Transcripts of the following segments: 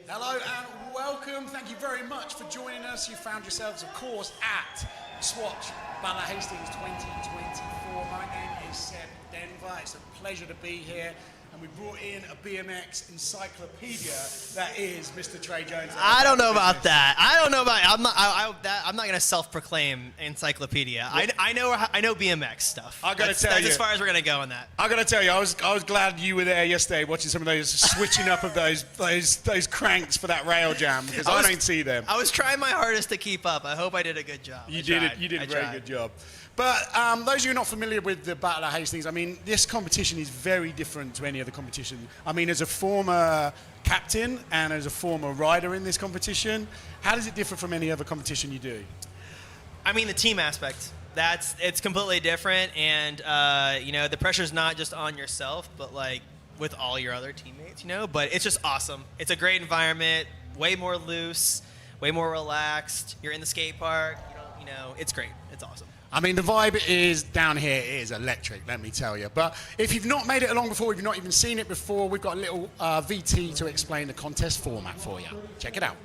Hello and welcome. Thank you very much for joining us. You found yourselves, of course, at Swatch Battle of Hastings 2024. My name is Seb Denver. It's a pleasure to be here. And we brought in a BMX encyclopedia that is Mr. Trey Jones. I don't know about that. I don't know about. I'm not gonna self-proclaim encyclopedia. I know BMX stuff. I gotta tell you, that's as far as we're gonna go on that. I gotta tell you, I was glad you were there yesterday watching some of those switching up of those cranks for that rail jam because I don't see them. I was trying my hardest to keep up. I hope I did a good job. You did a very good job. But those of you not familiar with the Battle of Hastings, I mean, this competition is very different to any other competition. I mean, as a former captain and as a former rider in this competition, how does it differ from any other competition you do? I mean, the team aspect. It's completely different, and you know, the pressure's not just on yourself, but like with all your other teammates, you know. But it's just awesome. It's a great environment, way more loose, way more relaxed. You're in the skate park, you know, it's great. It's awesome. I mean, the vibe is down here is electric, let me tell you. But if you've not made it along before, if you've not even seen it before, we've got a little VT to explain the contest format for you. Check it out.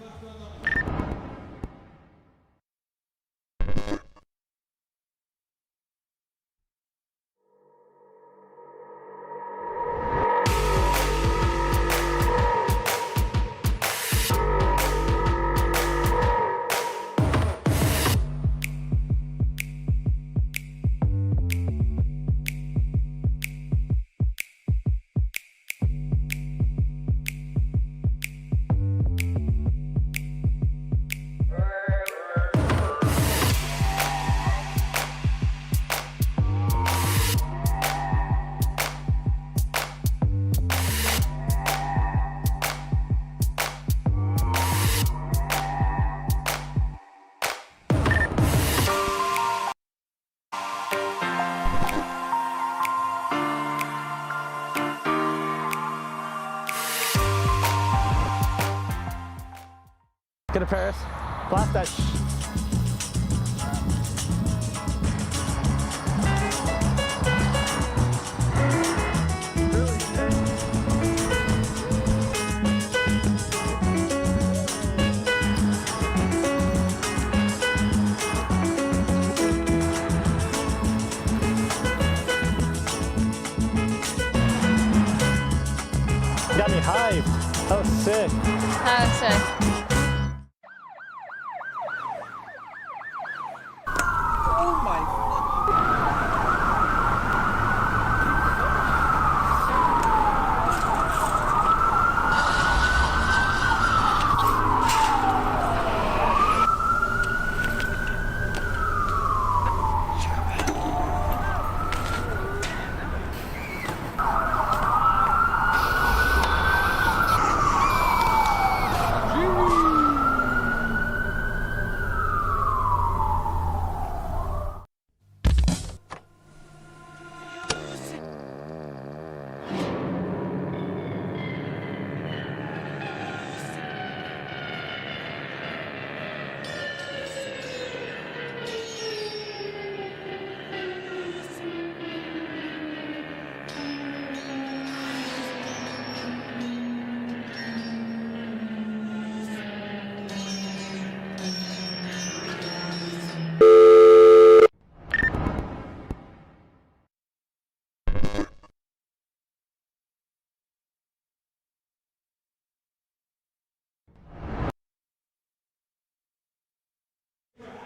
Get a Paris. Blast that. Got me hyped. That was sick. That was sick. Oh my.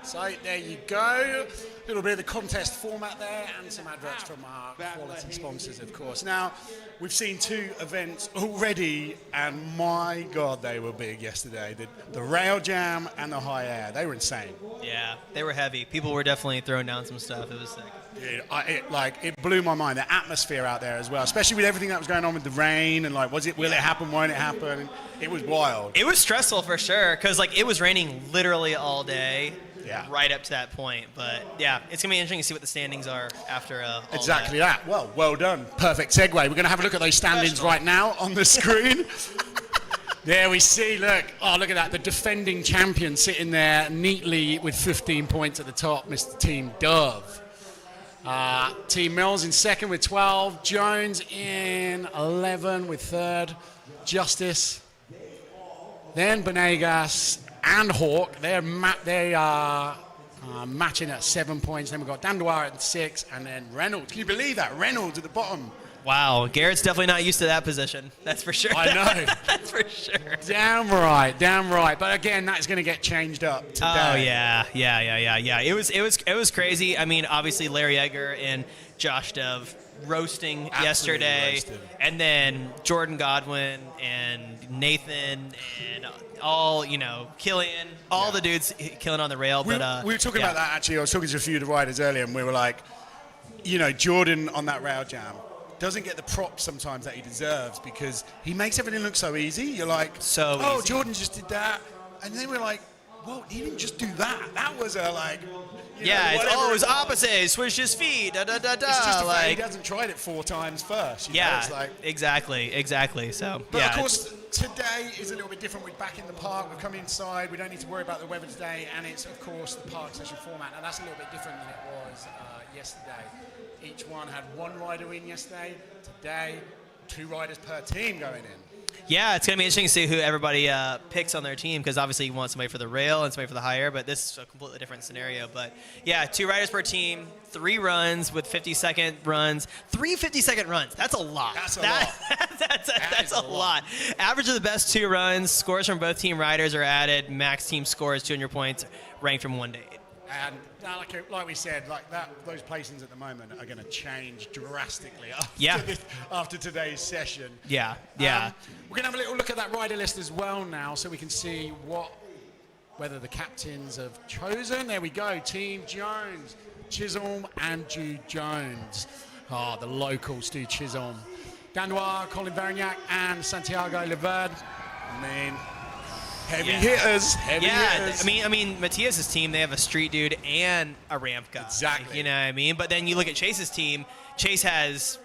So there you go. A little bit of the contest format there and some adverts from our quality sponsors, of course. Now, we've seen two events already, and my God, they were big yesterday. The rail jam and the high air, they were insane. Yeah, they were heavy. People were definitely throwing down some stuff. It was sick. Dude, it blew my mind. The atmosphere out there as well, especially with everything that was going on with the rain and like, will it happen, won't it happen? It was wild. It was stressful for sure, because like it was raining literally all day. Yeah. Right up to that point, but yeah, it's gonna be interesting to see what the standings are after all exactly that. Well done. Perfect segue. We're gonna have a look at those standings right now on the screen. There we see, look at that, the defending champion sitting there neatly with 15 points at the top, Mr. Team Dove. Team Mills in second with 12, Jones in 11 with third, Justice Then Benegas and Hawk, they are matching at 7 points. Then we've got Dandoir at 6, and then Reynolds. Can you believe that? Reynolds at the bottom. Wow, Garrett's definitely not used to that position. That's for sure. I know. That's for sure. Damn right. But again, that's going to get changed up today. Oh yeah. It was crazy. I mean, obviously Larry Egger and Josh Dove roasting Absolutely yesterday, roasted. and then Jordan Godwin and Nathan and all Killian, all the dudes killing on the rail. We But were talking about that actually. I was talking to a few of the riders earlier, and we were like, Jordan on that rail jam doesn't get the props sometimes that he deserves because he makes everything look so easy. You're like, so easy. Jordan just did that, and then we're like, well, he didn't just do that. That was a it was opposite. He switched his feet. Da da da da. It's just the fact he hasn't tried it 4 times first. It's like, exactly. So, but of course, today is a little bit different. We're back in the park. We've come inside. We don't need to worry about the weather today, and it's of course the park session format, and that's a little bit different than it was yesterday. Each one had 1 rider in yesterday. Today, 2 riders per team going in. Yeah, it's going to be interesting to see who everybody picks on their team because obviously you want somebody for the rail and somebody for the high air, but this is a completely different scenario. But yeah, 2 riders per team, 3 runs with 50-second runs. 3 50-second runs. That's a lot. That's a lot. Average of the best 2 runs. Scores from both team riders are added. Max team scores 200 points, ranked from 1 to 8. And like we said, those placings at the moment are going to change drastically after today's session. Yeah. We're going to have a little look at that rider list as well now, so we can see whether the captains have chosen. There we go. Team Jones, Chisholm and Jude Jones. The local Stu Chisholm. Dandois, Colin Varignac and Santiago Leverd. Heavy hitters. I mean, Matthias's team, they have a street dude and a ramp guy. Exactly. You know what I mean? But then you look at Chase's team. Chase has,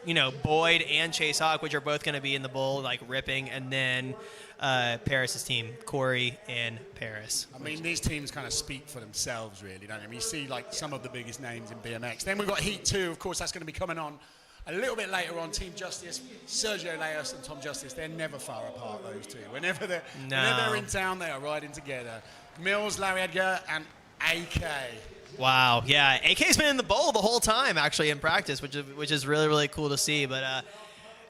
Boyd and Chase Hawk, which are both going to be in the bowl, ripping. And then Paris's team, Cory and Paris. I mean, these teams kind of speak for themselves, really, don't they? You see, some of the biggest names in BMX. Then we've got Heat 2, of course, that's going to be coming on a little bit later on. Team Justice, Sergio Leos and Tom Justice, they're never far apart, those two. Whenever they're in town, they are riding together. Mills, Larry Edgar, and AK. Wow, yeah. AK's been in the bowl the whole time, actually, in practice, which is really, really cool to see. But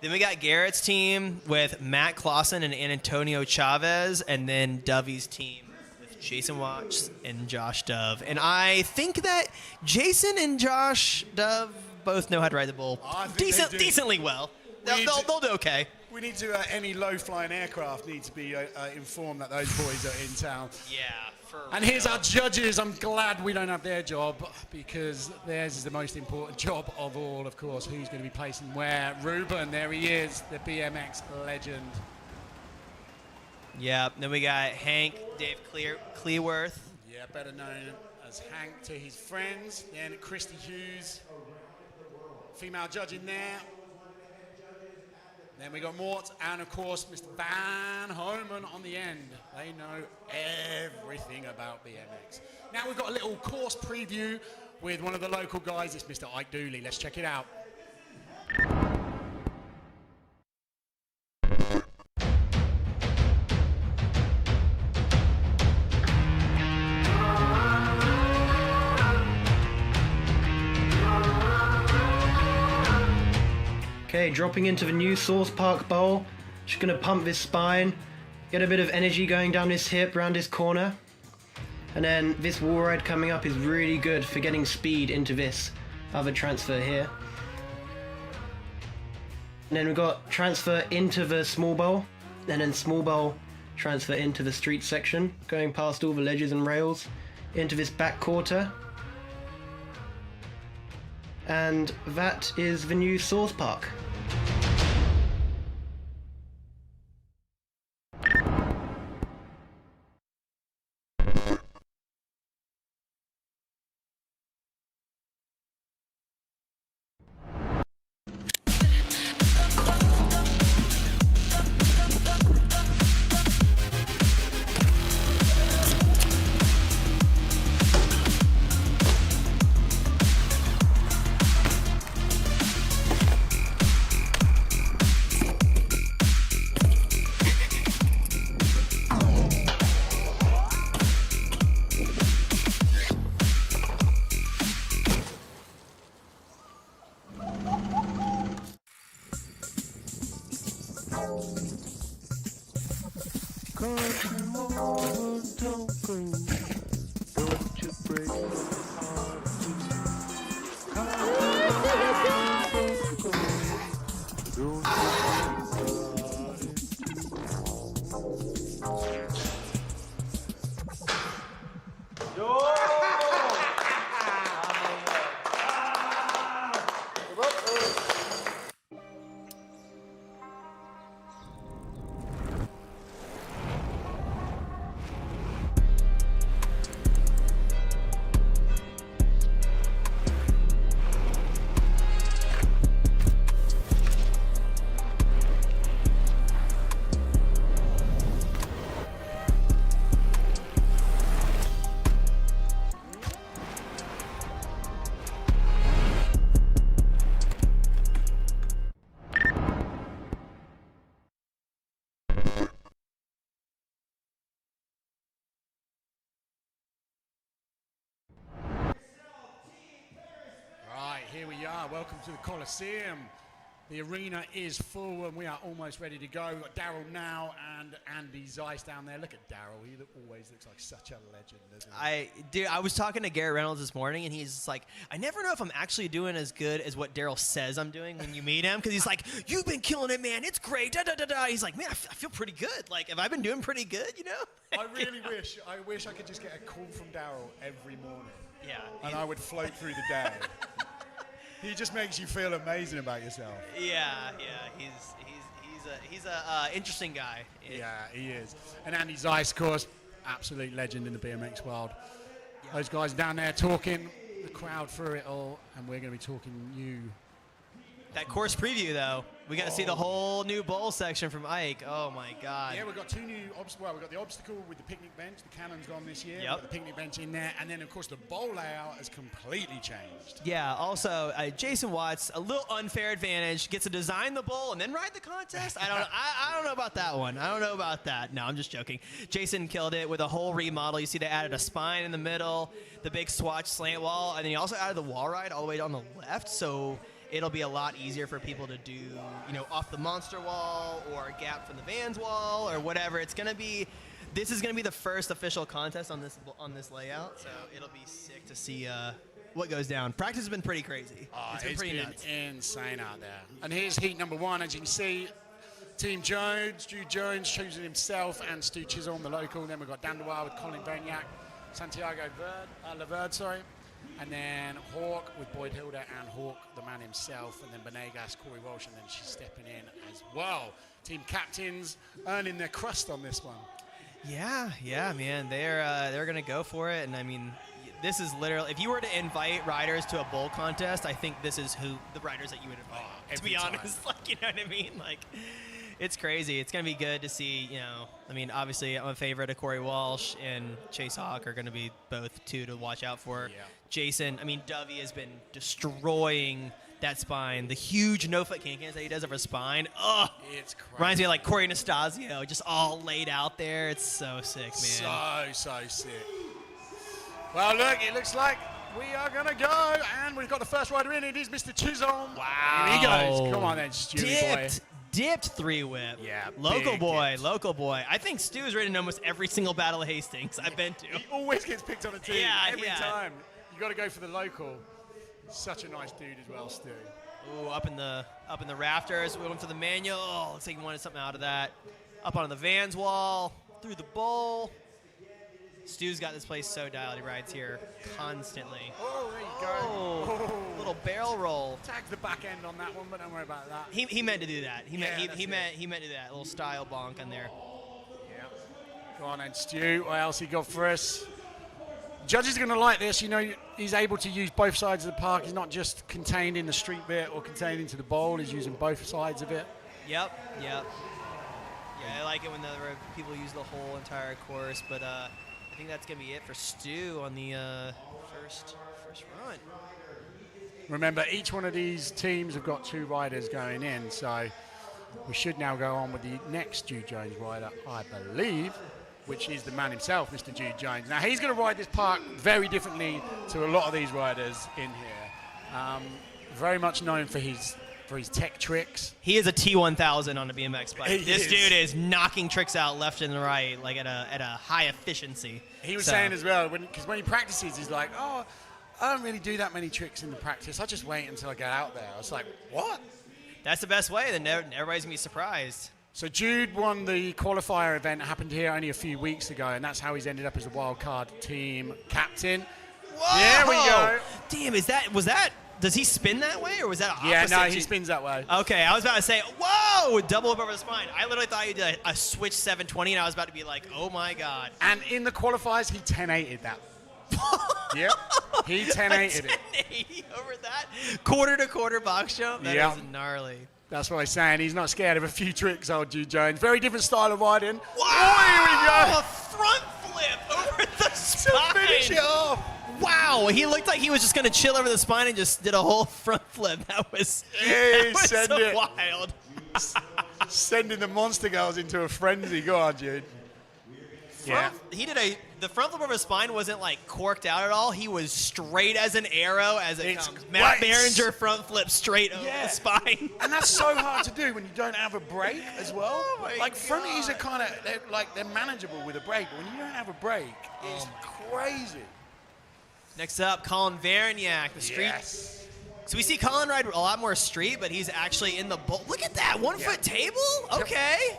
then we got Garrett's team with Matt Clausen and Antonio Chavez, and then Dovey's team with Jason Watts and Josh Dove. And I think that Jason and Josh Dove both know how to ride the bull decently well. They'll do okay. We need to, any low-flying aircraft need to be informed that those boys are in town. Yeah, for And here's our judges. I'm glad we don't have their job because theirs is the most important job of all, of course. Who's going to be placing where? Ruben, there he is, the BMX legend. Yeah, then we got Hank, Dave Clearworth. Yeah, better known as Hank to his friends. Then Christy Hughes, female judge in there. Then we got Mort and, of course, Mr. Van Homan on the end. They know everything about BMX. Now we've got a little course preview with one of the local guys. It's Mr. Ike Dooley. Let's check it out. Okay, dropping into the new Source Park Bowl. Just gonna pump this spine, get a bit of energy going down this hip, round this corner. And then this wall ride coming up is really good for getting speed into this other transfer here. And then we've got transfer into the small bowl, and then small bowl transfer into the street section, going past all the ledges and rails, into this back quarter. And that is the new Source Park. Country woman, don't go. Don't you break my heart. Country woman, don't go. Don't Right, here we are. Welcome to the Coliseum. The arena is full and we are almost ready to go. We've got Daryl now and Andy Zeiss down there. Look at Daryl. He always looks like such a legend, doesn't he? I was talking to Garrett Reynolds this morning, and he's like, I never know if I'm actually doing as good as what Daryl says I'm doing when you meet him, because he's like, you've been killing it, man. It's great. Da, da, da, da. He's like, man, I feel pretty good. Like, have I been doing pretty good, you know? I really wish I could just get a call from Daryl every morning. Yeah. And I would float through the day. He just makes you feel amazing about yourself. Yeah. He's a interesting guy. Yeah, he is. And Andy Zeiss, of course, absolute legend in the BMX world. Yeah. Those guys down there talking, the crowd through it all, and we're going to be talking you. That course preview, though, we got to see the whole new bowl section from Ike. Oh my God! Yeah, we've got two new obstacles. Well, we've got the obstacle with the picnic bench. The cannon's gone this year. Yep. We've got the picnic bench in there, and then of course the bowl layout has completely changed. Yeah. Also, Jason Watts, a little unfair advantage, gets to design the bowl and then ride the contest. I don't know about that one. I don't know about that. No, I'm just joking. Jason killed it with a whole remodel. You see, they added a spine in the middle, the big Swatch slant wall, and then he also added the wall ride all the way on the left. So it'll be a lot easier for people to do, off the monster wall or a gap from the Vans wall or whatever. This is gonna be the first official contest on this layout, so it'll be sick to see what goes down. Practice has been pretty crazy. It's been pretty nuts. Insane out there. And here's heat number one, as you can see. Team Jones, Jude Jones choosing himself and Stu Chisholm, the local. Then we've got Dandois with Colin Beniak, Santiago Laverde, and then Hawk with Boyd Hilda and Hawk, the man himself, and then Benegas, Cory Walsh, and then she's stepping in as well. Team captains earning their crust on this one. Yeah, man. They're gonna go for it, and I mean, this is literally, if you were to invite riders to a bowl contest, I think this is the riders that you would invite. To be honest, like, you know what I mean? Like, it's crazy. It's gonna be good to see. I mean, obviously, I'm a favorite of Cory Walsh and Chase Hawk are gonna be both two to watch out for. Yeah. Jason, I mean, Dovey has been destroying that spine. The huge no-foot can-cans that he does over spine. Ugh! It's crazy. Reminds me of like Corey Anastasio, just all laid out there. It's so sick, man. So sick. Well, look, it looks like we are going to go, and we've got the first rider in. It is Mr. Chisholm. Wow. Here he goes. Come on then, Stewie boy. Dipped three whip. Yeah, local boy. I think Stu has ridden almost every single Battle of Hastings I've been to. He always gets picked on a team. Every time. You got to go for the local. Such a nice dude as well, Stu. Ooh, up in the rafters. We went for the manual. Oh, looks like he wanted something out of that. Up on the Vans wall, through the bowl. Stu's got this place so dialed. He rides here constantly. Oh, there you go. Oh, little barrel roll. Tagged the back end on that one, but don't worry about that. He meant to do that. He meant to do that. A little style bonk on there. Yeah. Go on then, Stu. What else he got for us? Judges are going to like this. He's able to use both sides of the park. He's not just contained in the street bit or contained into the bowl. He's using both sides of it. Yep. Yeah, I like it when the people use the whole entire course, but I think that's going to be it for Stu on the first run. Remember, each one of these teams have got two riders going in, so we should now go on with the next Jude Jones rider, I believe, which is the man himself, Mr. Jude Jones. Now, he's going to ride this park very differently to a lot of these riders in here. Very much known for his for his tech tricks. He is a T1000 on a BMX bike. He This is. dude is knocking tricks out left and right, like at a high efficiency. He was So- saying as well, because when he practices, he's like, oh, I don't really do that many tricks in the practice. I just wait until I get out there. I was like, what? That's the best way. Then everybody's gonna be surprised. So Jude won the qualifier event, happened here only a few weeks ago, and that's how he's ended up as a wildcard team captain. Whoa! There we go. Damn, was that? Does he spin that way, or was that opposite? Yeah, no, he to- spins that way. Okay, I was about to say, whoa, double up over the spine. I literally thought you did a switch 720, and I was about to be like, oh my god. And in the qualifiers, he 10-8'd that. Yep, he 10-8'd it. 1080 over that quarter to quarter box jump. That Yeah. is gnarly. That's what I'm saying. He's not scared of a few tricks, old Jude Jones. Very different style of riding. Wow! Oh, here we go. A front flip over the To spine. finish it off. Wow, he looked like he was just gonna chill over the spine and just did a whole front flip. That was, Hey, that was send so it. wild. Sending the monster girls into a frenzy. Go on, Jude. Yeah. He did the front flip over his spine wasn't like corked out at all. He was straight as an arrow as it It's comes. Matt great. Behringer front flip straight over Yeah. the spine. And that's so hard to do when you don't have a brake as well. Oh my like fronties are God. kind of they're manageable with a brake, but when you don't have a brake, it's crazy. Next up, Colin Varignac, the street. Yes. So we see Colin ride a lot more street, but he's actually in the bowl. Look at that 1 foot table. Okay.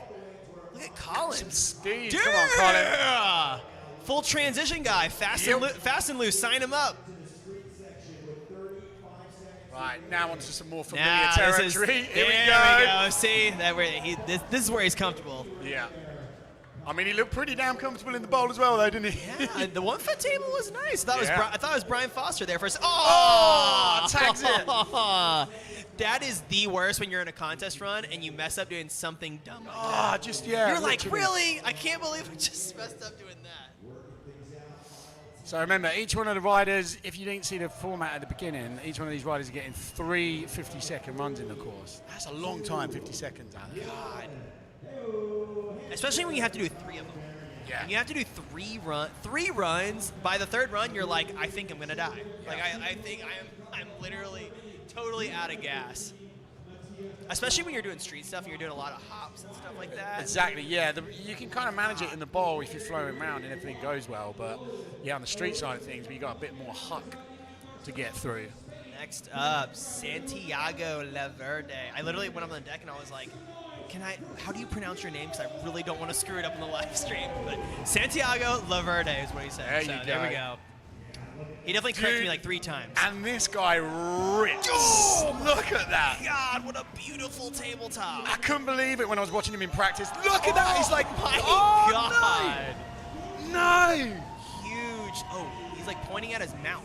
Look at Colin. Some speed. Come on, Colin. Yeah. Full transition guy. Fast and loose. Sign him up. Right, now onto some more familiar Now, territory. Here we there go. we go. See, this is where he's comfortable. Yeah. I mean, he looked pretty damn comfortable in the bowl as well, though, didn't he? Yeah, the 1 foot table was nice. I Yeah. thought it was Brian Foster there for a second. Oh, tags it. That is the worst when you're in a contest run and you mess up doing something dumb like that. Ah, just, yeah. You're like, literally. really? I can't believe I just messed up doing that. So remember, each one of the riders, if you didn't see the format at the beginning, each one of these riders are getting 3 50-second runs in the course. That's a long time, 50 seconds out there. God. Especially when you have to do 3 of them. Yeah. When you have to do 3 runs. By the 3rd run, you're like, I think I'm gonna die. Like I think I'm literally totally out of gas. Especially when you're doing street stuff and you're doing a lot of hops and stuff like that. Exactly, yeah. You can kind of manage it in the bowl if you're flowing around and everything goes well, but yeah, on the street side of things, we got a bit more huck to get through. Next up, Santiago Laverde. I literally went up on the deck and I was like, how do you pronounce your name? Because I really don't want to screw it up in the live stream. But Santiago Laverde is what he said. There so you there we go. go. He definitely corrected Dude, me like 3 times. And this guy rips. Oh, Look at that. God, what a beautiful tabletop. I couldn't believe it when I was watching him in practice. Look at that. He's like, my oh, God. No. Huge. Oh, he's like pointing at his mouth.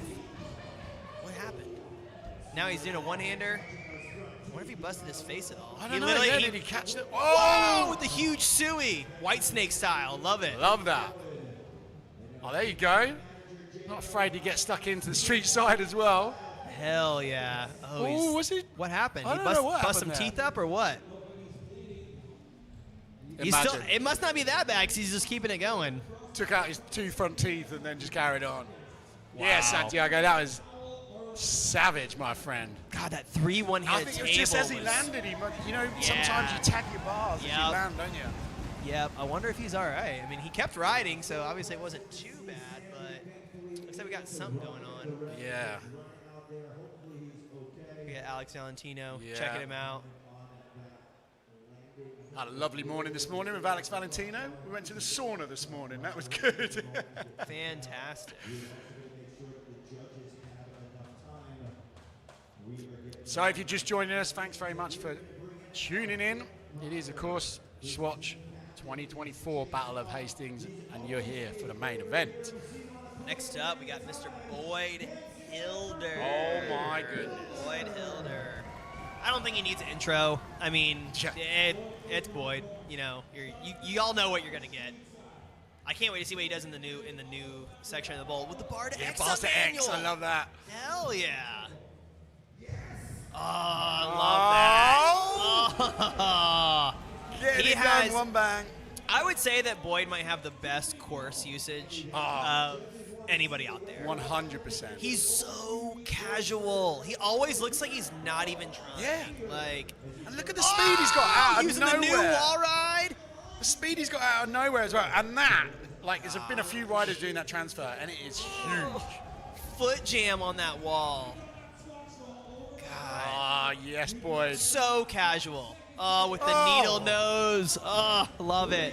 What happened? Now he's doing a one-hander. I wonder if he busted his face at all. I don't know. Literally, Yeah, did he catch it? Whoa, with the huge suey. White snake style. Love it. Love that. Oh, there you go. Not afraid to get stuck into the street side as well. Hell yeah. Oh, Oh, was it? What happened? I He don't know what bust some happened there. teeth up or what? He's still. It must not be that bad because he's just keeping it going. Took out his 2 front teeth and then just carried on. Yeah, Santiago, that was savage, my friend. God, that 3 I one-handed think it table was just as he was- landed. Sometimes you tag your bars as Yep. you land, don't you? Yep. I wonder if he's all right. I mean, he kept riding, so obviously it wasn't too bad, but looks like we got something going on. Yeah. We got Alex Valentino Yeah. checking him out. Had a lovely morning this morning with Alex Valentino. We went to the sauna this morning. That was good. Fantastic. So if you're just joining us, thanks very much for tuning in. It is, of course, Swatch 2024 Battle of Hastings, and you're here for the main event. Next up, we got Mr. Boyd Hilder. Oh, my goodness. Boyd Hilder. I don't think he needs an intro. I mean, Yeah. it's Boyd. You know, you all know what you're gonna get. I can't wait to see what he does in the new section of the bowl with the bar to X. Bars to X, manual. I love that. Hell yeah. Oh, I love that. Oh. Getting He it has- done, one bang. I would say that Boyd might have the best course usage Oh. of anybody out there. 100%. He's so casual. He always looks like he's not even trying. Yeah. Like, And look at the speed he's got out of using nowhere. the new wall ride. The speed he's got out of nowhere as well. And that, like, there's been a few riders doing that transfer, and it is huge. Foot jam on that wall. God. Ah, yes, boys. So casual. Oh, with the needle nose. Oh, love it.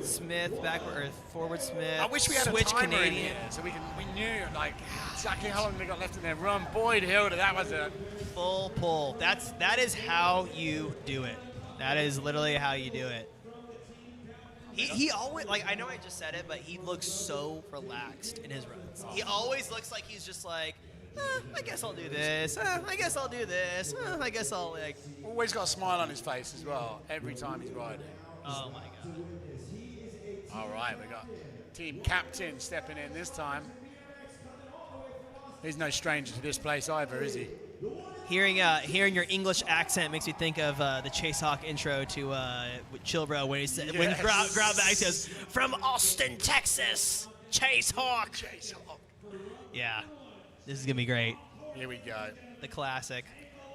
Smith, backward, or forward Smith. I wish we had Switch a timer in Canadian. here so we knew like exactly how long they got left in their run. Boyd Hilda, that was a Full pull. That is how you do it. That is literally how you do it. He always, like, I know I just said it, but he looks so relaxed in his runs. He always looks like he's just like, I guess I'll do this. I guess I'll do this. I guess I'll, like. always got a smile on his face as well every time he's riding. Oh my god. All right, we got team captain stepping in this time. He's no stranger to this place either, is he? Hearing your English accent makes me think of the Chase Hawk intro to Chill Bro when he said when Grab Bag says from Austin, Texas, Chase Hawk. Chase Hawk. Yeah, this is gonna be great. Here we go. The classic.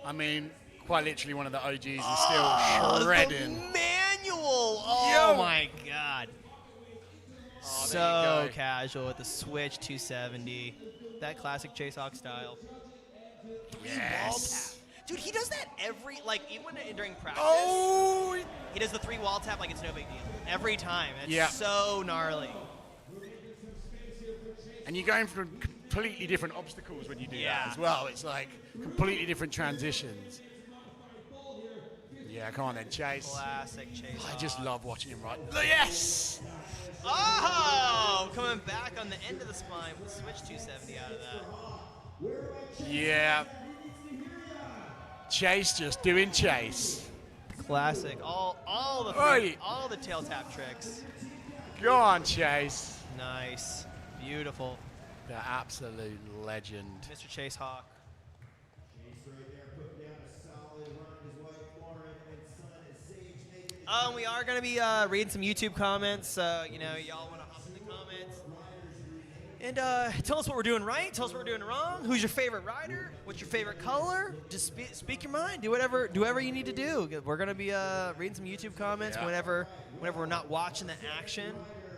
I mean, quite literally one of the OGs is still shredding. The manual. Oh Yo. my god. Oh, there So you go. casual with the Switch 270. That classic Chase Hawk style. Yes. Dude, he does that every, like, even during practice. Oh! He does the 3 wall tap like it's no big deal. Every time. It's Yeah. so gnarly. And you're going through completely different obstacles when you do Yeah. that as well. It's like completely different transitions. Yeah, come on then, Chase. Classic Chase I Hawk. just love watching him ride. Yes! Oh! Coming back on the end of the spine with the Switch 270 out of that. Yeah. Chase just doing Chase. Classic. All the tail tap tricks. Go on, Chase. Nice. Beautiful. The absolute legend. Mr. Chase Hawk. We are going to be reading some YouTube comments. You know, y'all want to hop in the comments. And tell us what we're doing right. Tell us what we're doing wrong. Who's your favorite rider? What's your favorite color? Just speak your mind. Do whatever you need to do. We're going to be reading some YouTube comments whenever we're not watching the action.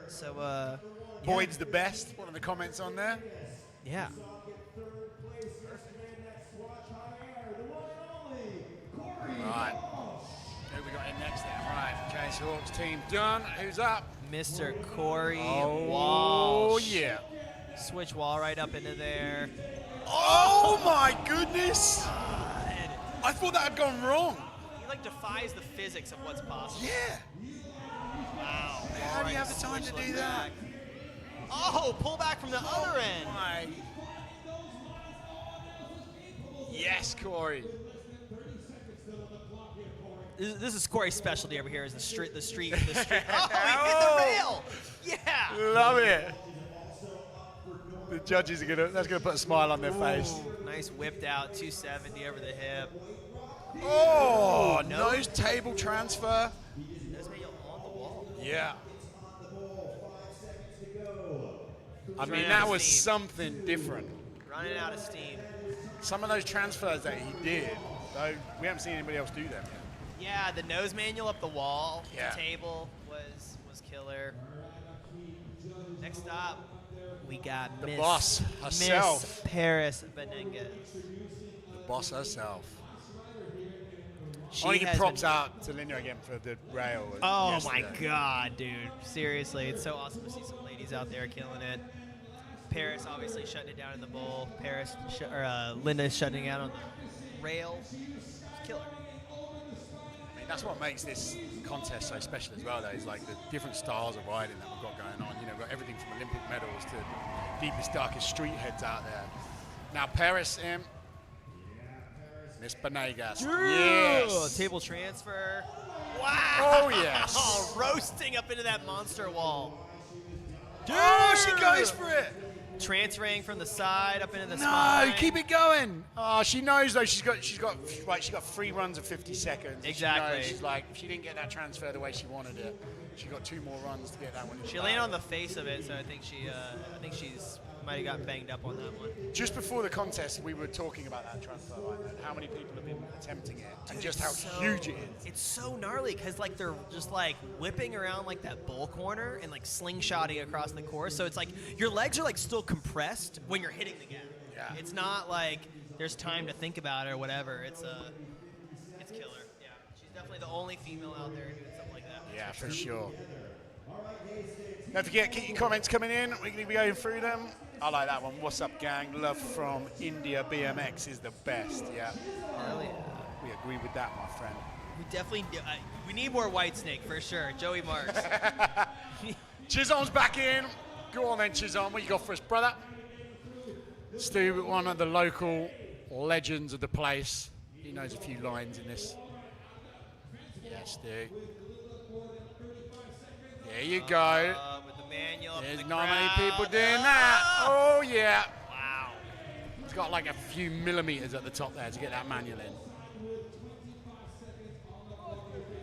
So, Boyd's the best. One of the comments on there. yeah. Right. Who we got in next then? Right. Chase Hawk's team done. Who's up? Mr. Cory Oh, Walsh. yeah. Switch wall right up into there. Oh, my goodness. I thought that had gone wrong. He like defies the physics of what's possible. Yeah. Wow. How do you have the time to do that? Oh, pull back from the other end. My. Yes, Cory. This is Cory's specialty over here. Is the street. Oh, he hit the rail. Yeah. Love it. The judges are that's gonna put a smile on their face. Ooh, nice whipped out 270 over the hip. Oh, nose table transfer. Nose manual on the wall. Yeah. I mean, Running out that of was steam. something different. Running out of steam. Some of those transfers that he did, though, we haven't seen anybody else do them yet. Yeah, the nose manual up the wall, Yeah. the table was killer. Next up, we got The Miss, boss herself. Miss Paris Benenguez. The boss herself. She I want to give has props been- out to Linda again for the rail. Oh yesterday. my God, dude! Seriously, it's so awesome to see some ladies out there killing it. Paris obviously shutting it down in the bowl. Linda shutting it out on the rail. Killer. I mean, that's what makes this contest so special as well, though, is like the different styles of riding that we've got going on. You know, we've got everything from Olympic medals to deepest, darkest street heads out there. Now, Paris, Miss Benegas. Yes. Table transfer. Wow. Oh, yes. Oh, roasting up into that monster wall. Oh, she goes for it. Transferring from the side up into the No, spine. keep it going. Oh, she knows though. She got 3 runs of 50 seconds. Exactly. She knows. She's like, if she didn't get that transfer the way she wanted it, she got 2 more runs to get that one. She landed on the face of it, so I think she might have got banged up on that one. Just before the contest, we were talking about that transfer line and how many people have been attempting it, and Dude, just how it's so- huge it is. It's so gnarly because like they're just like whipping around like that bull corner and like slingshotting across the course. So it's like your legs are like still compressed when you're hitting the gap. Yeah. It's not like there's time to think about it or whatever. It's killer. Yeah. She's definitely the only female out there doing something like that. Yeah, for sure. Don't forget, keep your comments coming in. We're going to be going through them. I like that one. What's up, gang? Love from India. BMX is the best. Yeah, Hell yeah. we agree with that, my friend. We definitely do. We need more Whitesnake for sure. Joey Marks. Chisholm's back in. Go on then, Chisholm. What you got for us, brother? Stu, one of the local legends of the place. He knows a few lines in this. Yeah, Stu. There you go. With the manual up in There's the not many crowd. people doing that. Oh, yeah. Wow. It's got like a few millimeters at the top there to get that manual in.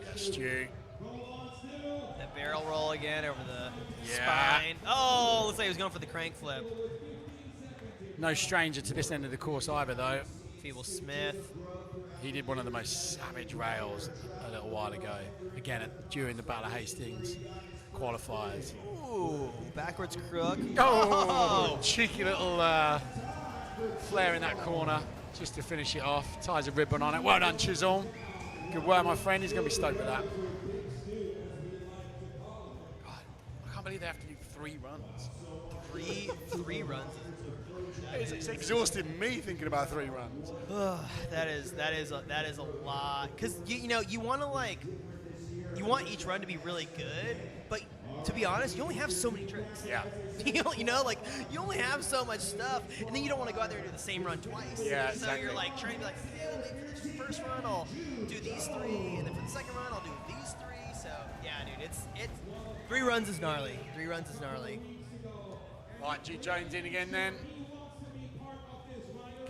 Yeah, Stu. That barrel roll again over the Yeah. spine. Oh, looks like he was going for the crank flip. No stranger to this end of the course either, though. Feeble Smith. He did one of the most savage rails a little while ago. Again, during the Battle of Hastings qualifiers. Ooh, backwards crook. Oh, cheeky little flare in that corner just to finish it off. Ties a ribbon on it. Well done, Chisholm. Good work, my friend. He's going to be stoked with that. God, I can't believe they have to do 3 runs. Three runs. It's exhausting me thinking about 3 runs. That is a lot. Because you want to you want each run to be really good, but to be honest, you only have so many tricks. Yeah. You only have so much stuff, and then you don't want to go out there and do the same run twice. Yeah, So exactly. you're like trying to be like, yeah, maybe for the first run I'll do these 3, and then for the second run I'll do these 3. So yeah, dude, it's 3 runs is gnarly. 3 runs is gnarly. Right, Jude Jones in again then.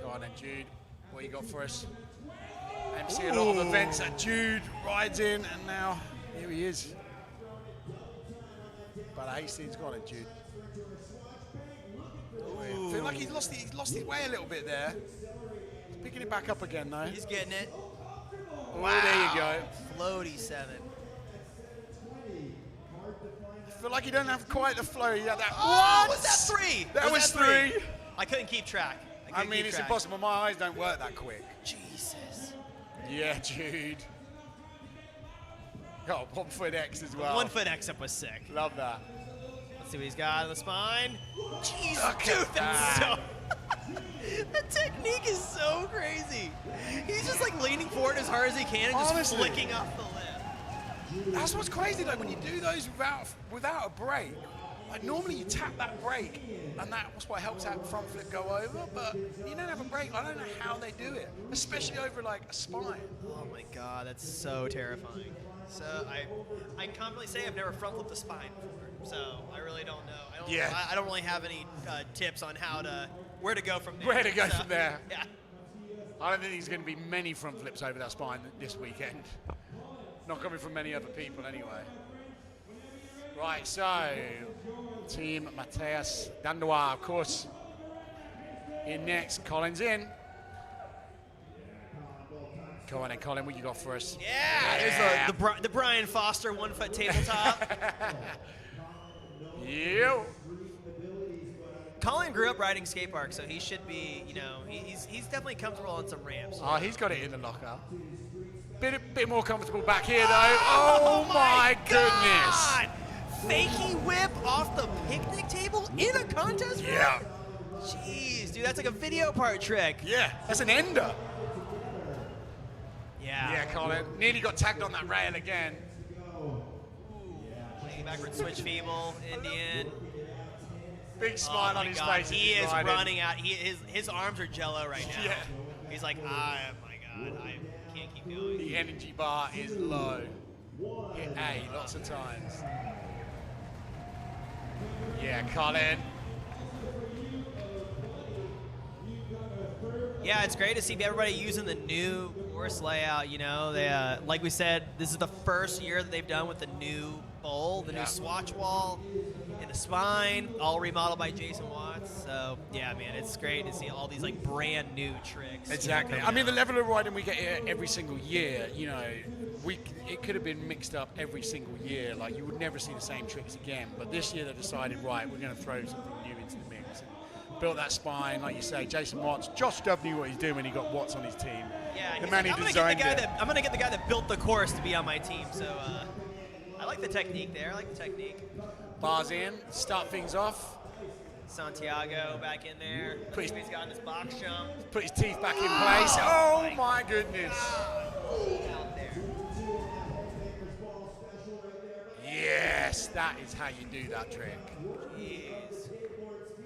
Go on then, Jude. What you got for us? MC a lot of events that Jude rides in, and now here he is. But Hastings, go on then, Jude. I feel like he's lost his way a little bit there. He's picking it back up again though. He's getting it. Wow. There you go. Floaty 7. I feel like he don't have quite the flow. Yeah, that. Oh, What? was that 3? That was 3. I couldn't keep track. I mean, it's impossible. My eyes don't work that quick. Jesus. Yeah, Jude. Got a 1 foot X as well. 1 foot X up was sick. Love that. Let's see what he's got on the spine. Jeez, Look dude, at that's so. that. The technique is so crazy. He's just like leaning forward as hard as he can and just Honestly. flicking off the lip. That's what's crazy though, when you do those without a brake. Like normally you tap that brake, and that's what helps that front flip go over. But you don't have a brake. I don't know how they do it, especially over like a spine. Oh my god, that's so terrifying. So I confidently say I've never front flipped a spine before. So I really don't know. I don't really have any tips on where to go from there. Where to go So, from there? Yeah. I don't think there's going to be many front flips over that spine this weekend. Not coming from many other people anyway. Right, so Team Mateus Dandois, of course, in next. Colin's in. Go on then, Colin, what you got for us? Yeah, there's the Brian Foster 1 foot tabletop. You. Colin grew up riding skate park, so he should be, he's definitely comfortable on some ramps. Oh, he's got it in the locker. Bit more comfortable back here, though. Oh, my goodness. Fakey whip off the picnic table in a contest? Yeah. Jeez, dude, that's like a video part trick. Yeah, that's an ender. Yeah. Yeah, Colin. Nearly got tagged on that rail again. Backward switch feeble, Indian. Big smile on his face. He is riding. running out. His arms are jello right now. Yeah. He's like, oh my god, I can't keep going. The energy bar is low. Hit A lots of times. Yeah, Colin. Yeah, it's great to see everybody using the new course layout. They like we said, this is the first year that they've done with the new bowl, the new swatch wall, in the spine, all remodeled by Jason Watts. So yeah, man, it's great to see all these like brand new tricks. Exactly. I mean, the level of riding we get here every single year, you know, it could have been mixed up every single year. Like, you would never see the same tricks again. But this year they decided, right, we're going to throw something new into the mix. And built that spine, like you say, Jason Watts. Josh Dove knew what he's doing when he got Watts on his team. Yeah, the man like, who designed it. I'm gonna get the guy that built the course to be on my team. So I like the technique there. I like the technique. Bars in, start things off. Santiago back in there. He's got in his box jump. Put his teeth back in place. Oh my goodness. Out there. Yes, that is how you do that trick. Jeez.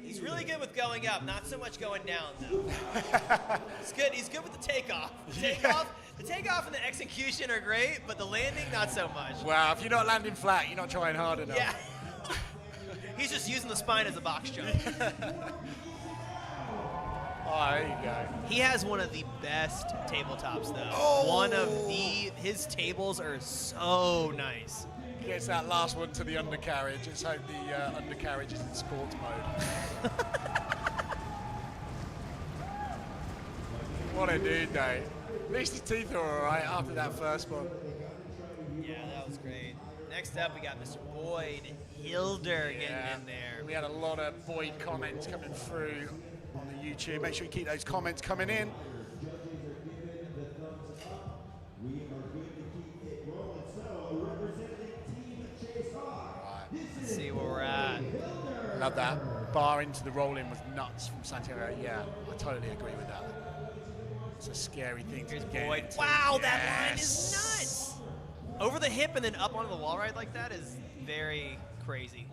He's really good with going up, not so much going down though. He's good. He's good with the takeoff. The takeoff and the execution are great, but the landing not so much. Well, if you're not landing flat, you're not trying hard enough. Yeah. He's just using the spine as a box jump. Oh, there you go. He has one of the best tabletops though. Oh. His tables are so nice. Gets that last one to the undercarriage. Let's hope the undercarriage is in sports mode. What a dude, though. At least his teeth are all right after that first one. Yeah, that was great. Next up, we got Mr. Boyd Hilder getting in there. We had a lot of Boyd comments coming through on the YouTube. Make sure you keep those comments coming in. Let's see where we're at. Love that. Bar into the roll-in was nuts from Santiago. Yeah, I totally agree with that. It's a scary thing to get Boyd. into. Wow, Yes. that line is nuts. Over the hip and then up onto the wall ride like that is very crazy.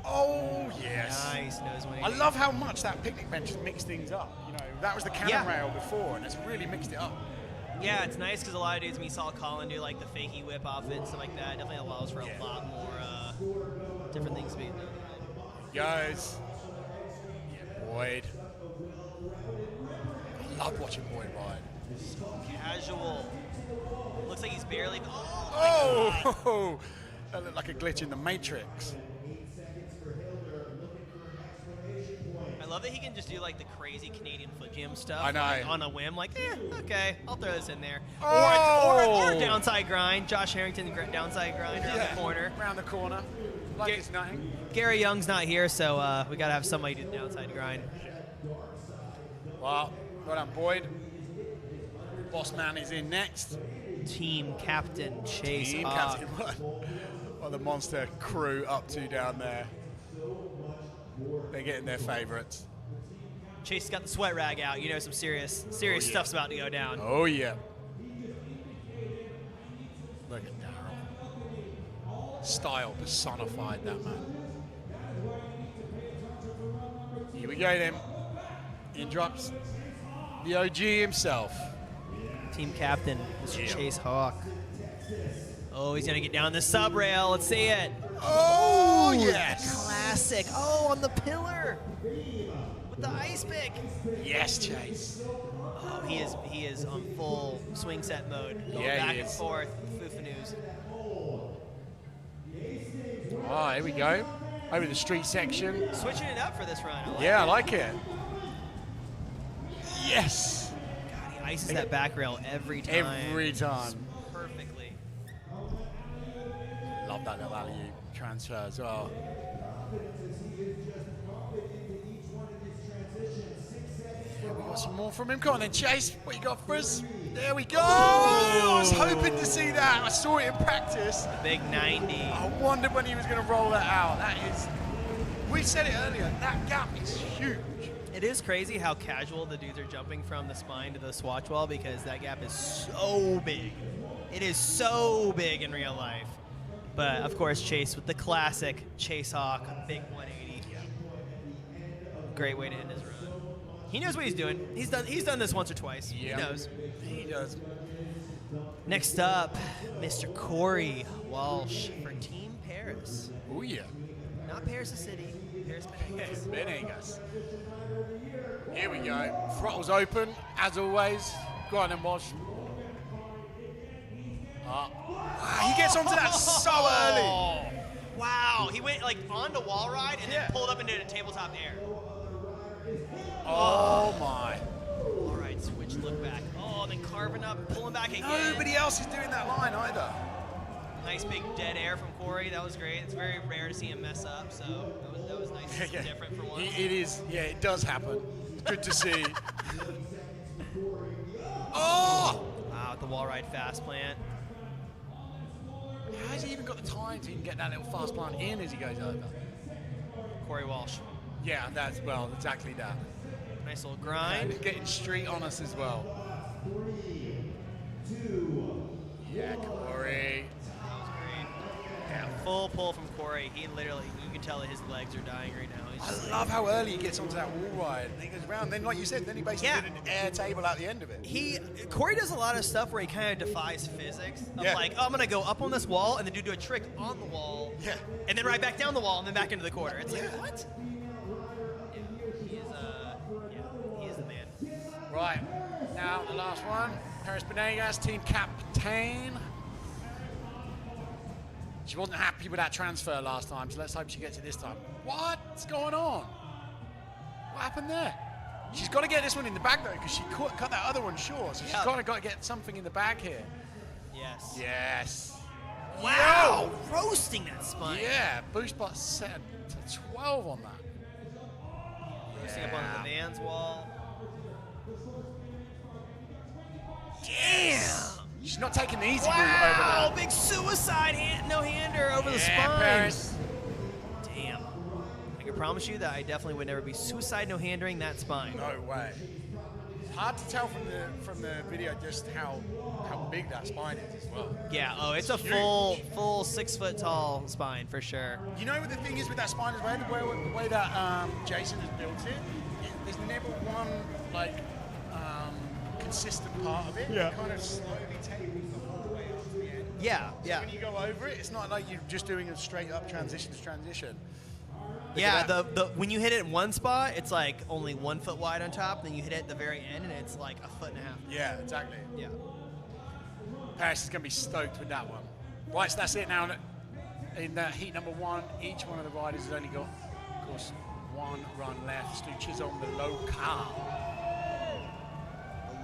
Oh, yes. Nice nose I love how much that picnic bench has mixed things up. You know, that was the cannon Yeah. rail before, and it's really mixed it up. Yeah, it's nice because a lot of dudes, when you saw Colin do like the fakie whip off it and stuff like that, definitely allows for a lot more different things to be done. Goes. Yeah, Boyd. I love watching Boyd ride. Casual. Looks like he's barely. Oh! That looked like a glitch in the Matrix. I love that he can just do like the crazy Canadian foot jam stuff. I know. Like, on a whim, like, okay, I'll throw this in there. Oh! Or a downside grind. Josh Harrington downside grind around the corner. Around the corner. Like it's nothing. Gary Young's not here, so we got to have somebody do the downside grind. Well done, Boyd. Boss man is in next. Team captain Chase Team Hawk. captain. What the monster crew up to down there. They're getting their favorites. Chase got the sweat rag out. You know, some serious stuff's about to go down. Oh, yeah. Look at Daryl. Style personified, that man. Here we go, then. In drops the OG himself. Team captain, Mr. Chase Hawk. Oh, he's going to get down the sub rail. Let's see it. Oh, yes. Classic. Oh, on the pillar. With the ice pick. Yes, Chase. Oh, he is on full swing set mode. Going Yeah, back he and is. forth. Foo-fa-noos. Oh, here we go. Over the street section. Switching it up for this run. I like it. Yes. God, he ices that back rail every time. Every time. Perfectly. Love that little alley transfer as well. Yeah, we got some more from him. Come on then, Chase. What you got for us? There we go. I was hoping to see that. I saw it in practice. The big 90. I wondered when he was going to roll that out. That is, we said it earlier, that gap is huge. It is crazy how casual the dudes are jumping from the spine to the swatch wall because that gap is so big. It is so big in real life. But of course, Chase with the classic Chase Hawk, big 180. Great way to end his run. He knows what he's doing. He's done this once or twice. Yeah. He knows. He does. Next up, Mr. Cory Walsh for Team Paris. Oh, yeah. Not Paris the city, Paris Venegas. Venegas. Here we go. Throttle's open, as always. Go on then, Walsh. He gets onto that so early. Wow, he went like on the wall ride and then pulled up into the tabletop air. Oh my. All right, switch, look back. Oh, then carving up, pulling back again. Nobody else is doing that line either. Nice big dead air from Cory. That was great. It's very rare to see him mess up, so that was nice and different for once. It is, yeah, it does happen. Good to see. Oh! Wow, the wall ride fast plant. How's he even got the time to even get that little fast plant in as he goes over? Cory Walsh. Yeah, that's, well, exactly that. Nice little grind. And getting street on us as well. Yeah, Cory. That was great. Yeah, full pull from Cory. He literally, you can tell that his legs are dying right now. He's just I love how early he gets onto that wall ride. And he goes around. Then, like you said, then he basically did an air table at the end of it. Cory does a lot of stuff where he kind of defies physics. Of Yeah. like, oh, I'm going to go up on this wall and then do a trick on the wall. Yeah. And then right back down the wall and then back into the corner. It's like, what? He is the man. Right. Now, the last one. Paris Benegas, team captain. She wasn't happy with that transfer last time, so let's hope she gets it this time. What's going on? What happened there? She's got to get this one in the bag, though, because she cut that other one short, so she's got to get something in the bag here. Yes. Yes. Wow! Roasting that spine. Yeah, boost bot set to 12 on that. Roasting up onto the man's wall. Damn! She's not taking the easy route over Wow! there. Big suicide no-hander over the spine. Paris. Damn. I can promise you that I definitely would never be suicide no-handering that spine. No way. It's hard to tell from the video just how big that spine is as well. Yeah, oh, it's a huge. full 6 foot tall spine for sure. You know what the thing is with that spine as well? The way that Jason has built it, there's never one like consistent part of it. Yeah. It kind of slowly tapers the whole way up to the end. Yeah, So yeah. when you go over it, it's not like you're just doing a straight up transition to transition. Look Yeah, at that. the when you hit it in one spot, it's like only 1 foot wide on top, then you hit it at the very end and it's like 1.5 feet. Yeah, exactly. Yeah. Paris is going to be stoked with that one. Right, so that's it now. In heat number 1, each one of the riders has only got, of course, 1 run left. Stu Chisholm, the local.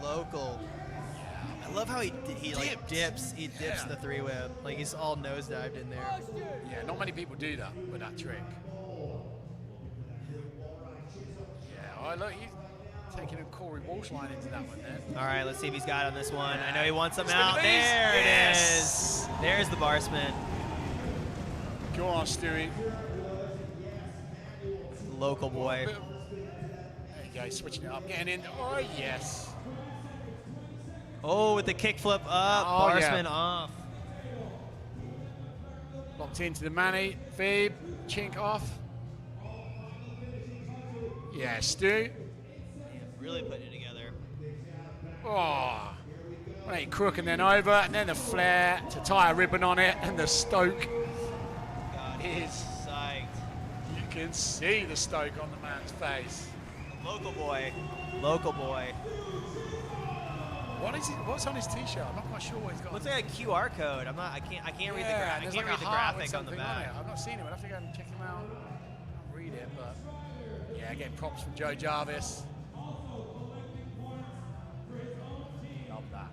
The local. Yeah. I love how he like dips. He dips the 3-whip. Like he's all nosedived in there. Yeah, not many people do that with that trick. Yeah, oh look, he's taking a Cory Walsh line into that one there. All right, let's see if he's got it on this one. I know he wants something Spin the out. beast. There Yes. it is. There's the bar spin. Go on, Stewie. Local boy. There you go, switching it up, getting in. Oh, yes. Oh, with the kickflip up, Oh, bar yeah. spin off. Locked into the Manny. Phoebe, chink off. Yeah, Stu. Really putting it together. Oh. Right, crook and then over, and then the flare to tie a ribbon on it, and the stoke God, is. psyched. You can see the stoke on the man's face. Local boy. Local boy. What is it? What's on his t-shirt? I'm not quite sure what he's got. Looks like a QR code. I can't read the Yeah, I there's can't like read a the heart with graphic on the something on it. back. I've not seen him. I'll have to go and check him out. I'll read it, but yeah, getting props from Joe Jarvis. Love that.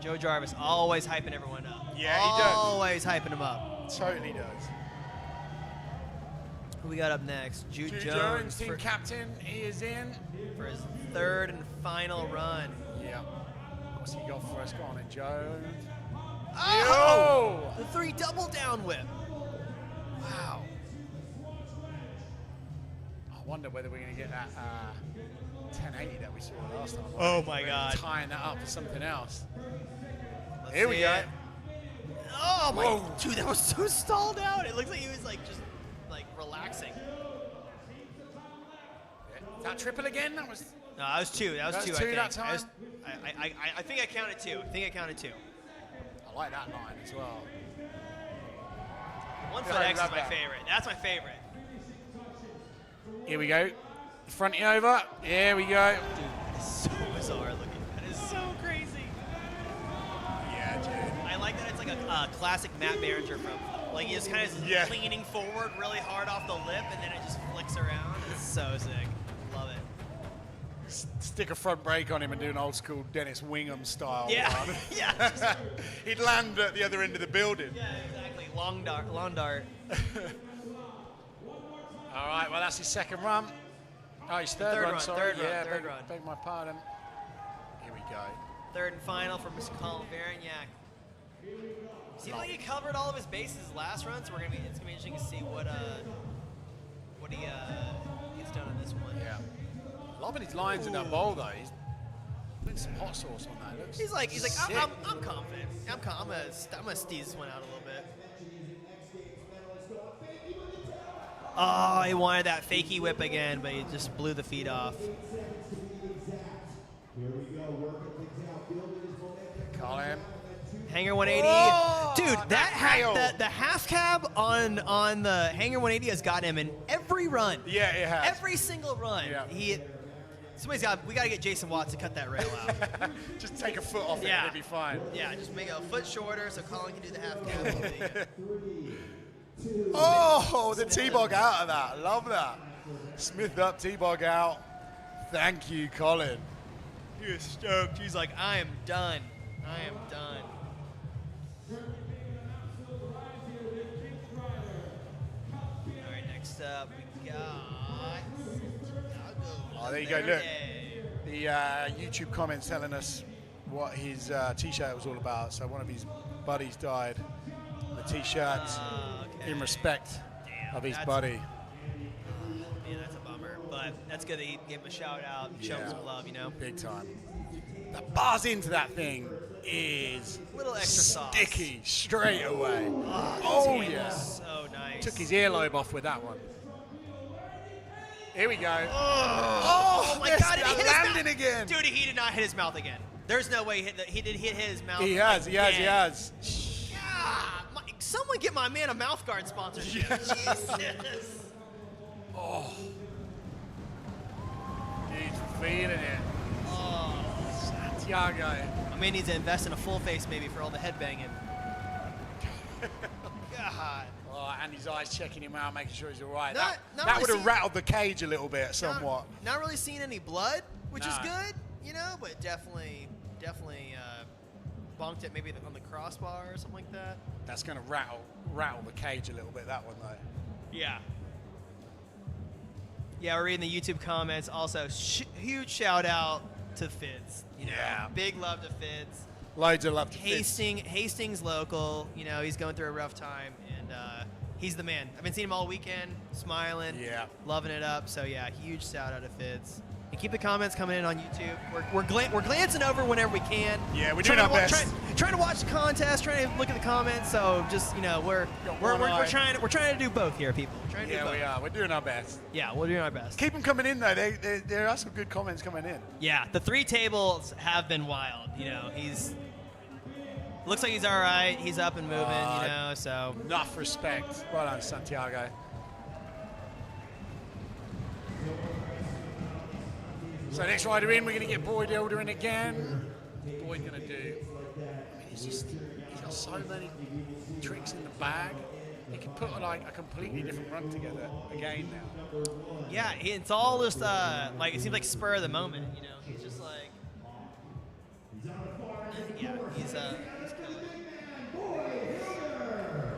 Joe Jarvis always hyping everyone up. Yeah, he does. Always hyping them up. Totally does. Who we got up next? Jude Jude Jones team captain, he is in. for his 3rd and final run. Yeah. What's he got for us? Go on in, Jones. Oh! Yo! The 3 double down whip. Wow. I wonder whether we're going to get that 1080 that we saw last time. Oh my We're God. Tying that up for something else. Let's Here we see go. it. Oh my, Whoa. dude, that was so stalled out. It looks like he was like just like relaxing. That triple again? That was. No, that was 2. That was That's 2. two I think. that time? I think I counted 2. I think I counted 2. I like that line as well. 1 Yeah, foot I X is love my that. favorite. That's my favorite. Here we go. Fronting over. Here we go. Dude, that is so bizarre looking. That is so crazy. Yeah, dude. I like that it's like a classic Matt Berenger from. Like he just kind of Yeah. leaning forward really hard off the lip, and then it just flicks around. It's so sick. Love it. Stick a front brake on him and do an old school Dennis Wingham style. Yeah. run. Yeah. He'd land at the other end of the building. Yeah, exactly. Long dart. Long dart. All right, well, that's his second run. Oh, his third run, sorry. third run, Yeah, third beg, run. beg my pardon. Here we go. Third and final for Mr. Colin Varignac. Seems like he covered all of his bases last run, so it's gonna be interesting to see what he's done on this one. Yeah. Loving his lines in that bowl, though. He's putting some hot sauce on that. It looks He's like, sick. I'm confident. I'm gonna steez this one out a little bit. Oh, he wanted that fakie whip again, but he just blew the feet off. Colin. Hanger 180, Oh, dude. nail. The half cab on the Hanger 180 has got him in every run. Yeah, it has. Every single run. Yeah. We gotta get Jason Watts to cut that rail out. Just take a foot off it Yeah. and it'll be fine. Yeah, just make it a foot shorter so Colin can do the half cab. There you go. Oh, the T-bog out of that. Love that. Smith up, T-bog out. Thank you, Colin. He was stoked. He's like, I am done. I am done. All right, next up we got Chicago. Oh, there you go, look. The YouTube comments telling us what his T-shirt was all about. So one of his buddies died. The T-shirt Okay. in respect Damn, of his that's- buddy. Yeah, that's a bummer. But that's good that he gave him a shout out, show him Yeah. some love, you know? Big time. The bars into that thing is Little extra sauce. sticky straight away. Oh, Oh, damn, yeah. So nice. Took his earlobe off with that one. Here we go. Oh my there's God! Did he that hit his landing mouth? again. Dude, he did not hit his mouth again. There's no way he did hit his mouth. He has. God, someone get my man a mouth guard sponsorship. Yeah. Jesus. Oh. He's feeling it. Oh. Santiago. My man needs to invest in a full face maybe for all the headbanging. God. Oh, and his eyes checking him out, making sure he's all right. Not that really would have seeing- rattled the cage a little bit, somewhat. Not really seeing any blood, which is Nah. good, you know, but definitely bonked it maybe on the crossbar or something like that. That's going to rattle the cage a little bit, that one, though. Yeah. Yeah, we're reading the YouTube comments. Also, huge shout out to Fitz. You know, Yeah. big love to Fitz. Loads of love to Fitz. Hastings local. You know, he's going through a rough time, and he's the man. I've been seeing him all weekend, smiling, Yeah. loving it up. So yeah, huge shout out to Fitz. And keep the comments coming in on YouTube. We're glancing over whenever we can. Yeah, we're doing our best. Trying to watch the contest, trying to look at the comments. So just we're trying to do both here, people. We're trying to do Yeah, both. we are. We're doing our best. Yeah, we're doing our best. Keep them coming in, though. There are some good comments coming in. Yeah, the 3 tables have been wild. You know, looks like he's all right. He's up and moving. You know, so Enough respect. Well done, Santiago. So next rider in, we're going to get Boyd Elder in again. Boyd going to do. I mean, he's got so many tricks in the bag. He can put like a completely different run together again now. yeah, it's all just like it seems like spur of the moment. You know, he's just like, yeah, he's killing it.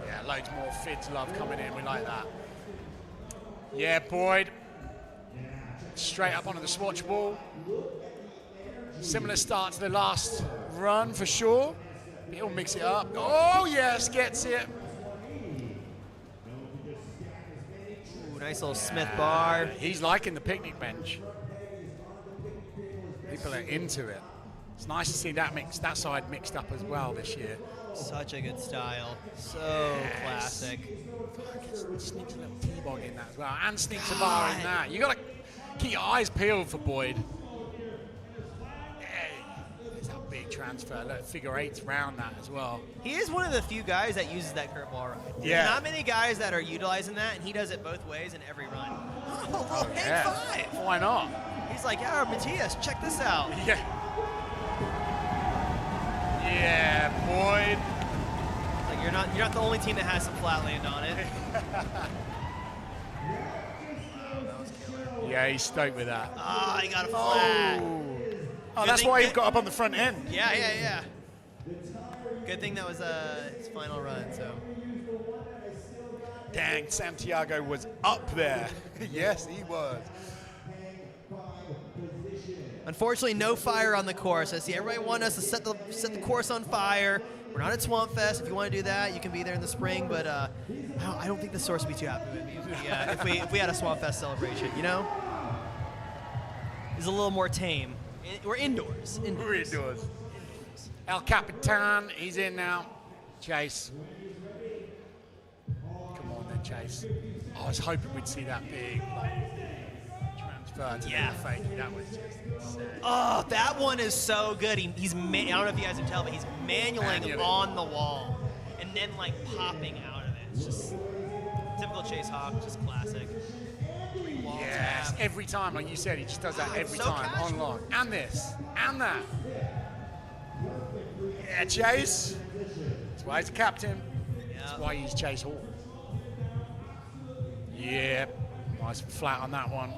Yeah, loads more Fids love coming in. We like that. Yeah, Boyd. Straight up onto the Swatch ball. Similar start to the last run for sure. He'll mix it up. Oh yes, gets it. Ooh, nice little Smith bar. He's liking the picnic bench. People are into it. It's nice to see that side mixed up as well this year. Such a good style. So classic. Sneaks a little T-bog in that as well, and sneaks a bar in that. You got to keep your eyes peeled for Boyd. Hey, there's that big transfer. Look, figure 8s round that as well. He is one of the few guys that uses that curveball ride. Yeah. There's not many guys that are utilizing that, and he does it both ways in every run. Oh, hang Yeah. 5. Why not? He's like, yeah, Matthias, check this out. Yeah. Yeah, Boyd. Like, you're not You're not the only team that has some flat land on it. Yeah, he's stoked with that. Ah, he got a flat. Oh, that's why he got up on the front end. Yeah. Good thing that was his final run. So. Dang, Santiago was up there. Yes, he was. Unfortunately, no fire on the course. I see everybody wanting us to set the course on fire. We're not at Swamp Fest. If you want to do that, you can be there in the spring. But I don't think the source would be too happy with me if we had a Swamp Fest celebration. You know, it's a little more tame. We're indoors. We're indoors. El Capitan, he's in now. Chase. Come on then, Chase. I was hoping we'd see that big transfer to the fake. That was just insane. Oh, that one is so good. I don't know if you guys can tell, but he's manualing on the wall and then like popping out of it. It's just typical Chase Hawk, just classic. Yes, every time, like you said, he just does that every time on log. And this, and that. Yeah, Chase. That's why he's a captain. That's why he's Chase Hall. Yeah, nice flat on that one.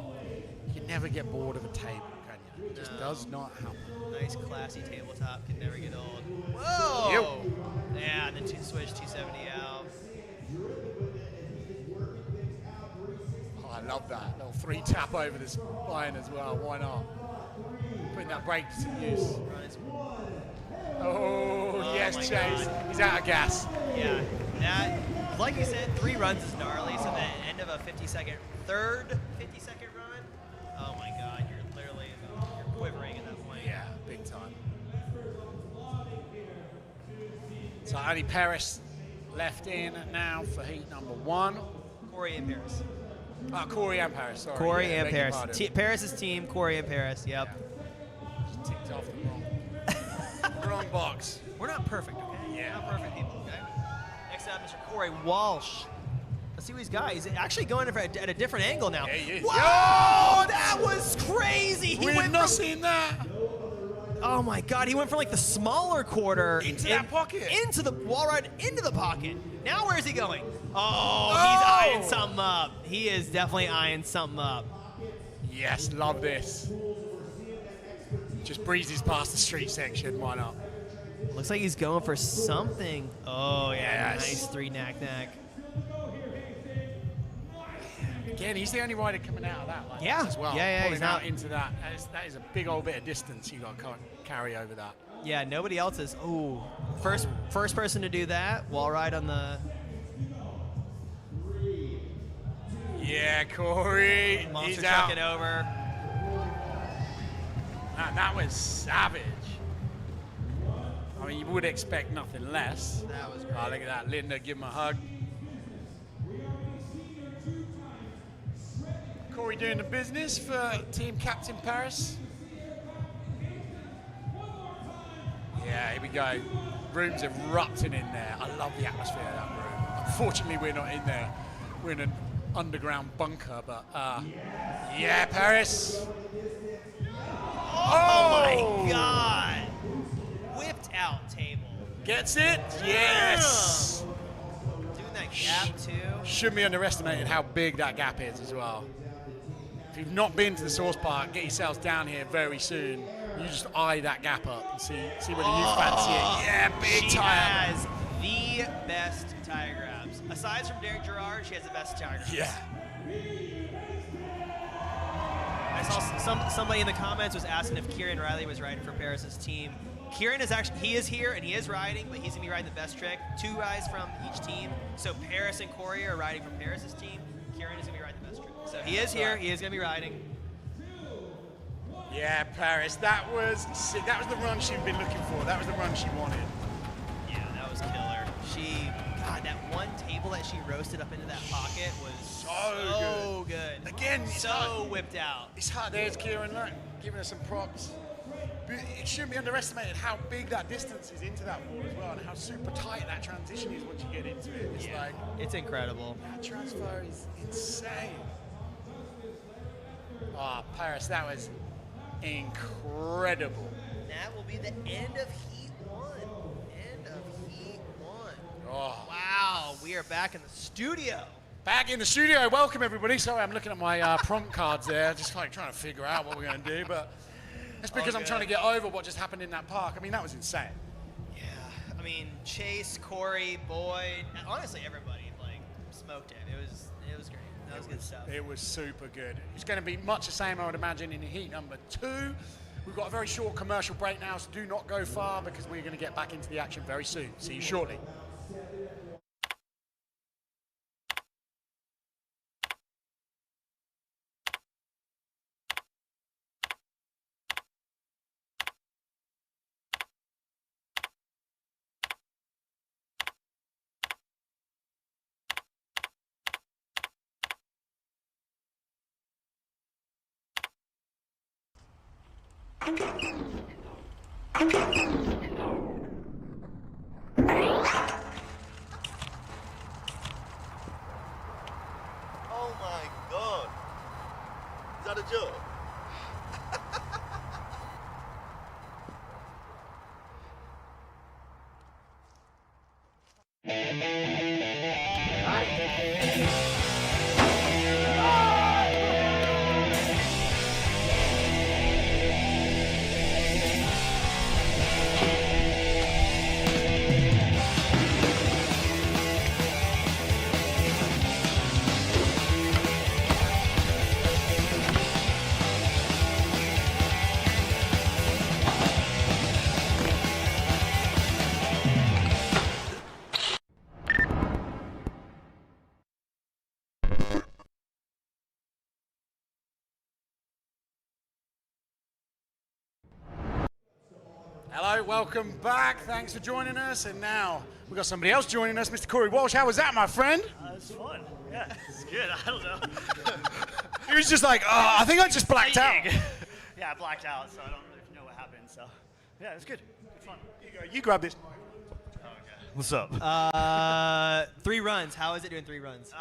You can never get bored of a table, can you? It just does not happen. Nice, classy tabletop. Can never get old. Whoa! Yeah, and then switch 270 out. Oh, I love that. Little 3-tap over the spine as well. Why not? Putting that brake to use. Oh, yes, Chase. God. He's out of gas. Yeah, that, like you said, 3 runs is gnarly, so the end of a third 50-second run, oh my God, you're literally, you're quivering at that point. Yeah, big time. So only Paris left in now for heat number 1. Cory and Paris. Oh, Cory and Paris, sorry. Cory yeah, and Paris. Paris's team, Cory and Paris, yep. Yeah. Just ticked off the wrong box. We're not perfect, okay? Yeah. We're not perfect people, okay? Next up, Mr. Cory Walsh. Let's see what he's got. He's actually going at a different angle now. Yeah, he is. Whoa! Yo! That was crazy! We've not seen that. Oh my God, he went from like the smaller quarter into that pocket. Into the wall ride, into the pocket. Now where's he going? Oh, he's eyeing something up. He is definitely eyeing something up. Yes, love this. Just breezes past the street section, why not? Looks like he's going for something. Oh yeah, Yes. nice 3 knack-knack. Again, he's the only rider coming out of that like Yeah. as well. Yeah, Pulling he's out not- into that. That is a big old bit of distance you got to carry over that. Yeah, nobody else is. Ooh, first person to do that. Wall ride on the Yeah, Cory. monster He's out. trucking over. That was savage. I mean, you would expect nothing less. That was great. Oh, look at that. Linda, give him a hug. Cory doing the business for Team Captain Paris. Yeah, here we go. Room's erupting in there. I love the atmosphere of that room. Unfortunately, we're not in there. We're in an underground bunker, but yeah, Paris. Oh my God! Whipped out table. Gets it? Yes. Doing that gap too. Shouldn't be underestimated how big that gap is as well. If you've not been to the Source Park, get yourselves down here very soon. You just eye that gap up and see whether you fancy it. Yeah, big She tire. has the best tire grabs. Aside from Derek Gerard, she has the best tire grabs. Yeah. I saw somebody in the comments was asking if Kieran Riley was riding for Paris's team. Kieran is he is here and he is riding, but he's gonna be riding the best trick. 2 guys from each team. So Paris and Cory are riding for Paris's team. Kieran is gonna be riding the best trick. So he is here. He is gonna be riding. Yeah, Paris. That was the run she'd been looking for. That was the run she wanted. Yeah, that was killer. God, that one table that she roasted up into that pocket was so good. Again, it's so hard. whipped out. It's hard. There's Kieran, look, giving us some props. But it shouldn't be underestimated how big that distance is into that wall as well, and how super tight that transition is once you get into it. It's like It's incredible. that transfer is insane. Oh, Paris, that was incredible. That will be the end of Heat 1. End of Heat 1. Oh, Wow. are back in the studio. Back in the studio. Welcome, everybody. Sorry, I'm looking at my prompt cards there, just like trying to figure out what we're going to do. But that's because I'm trying to get over what just happened in that park. I mean, that was insane. Yeah, I mean, Chase, Cory, Boyd, honestly, everybody like smoked it. It was great. That was good stuff. It was super good. It's going to be much the same, I would imagine, in heat number 2. We've got a very short commercial break now, so do not go far because we're going to get back into the action very soon. See you shortly. Oh my god. Is that a joke? Hello, welcome back. Thanks for joining us. And now we've got somebody else joining us, Mr. Cory Walsh. How was that, my friend? It's fun. Yeah, it's good. I don't know. He was just like, oh, I think I just blacked out. Yeah, I blacked out, so I don't really know what happened. So, yeah, it was good. Good fun. You grab this. What's up? 3 runs. How is it doing 3 runs?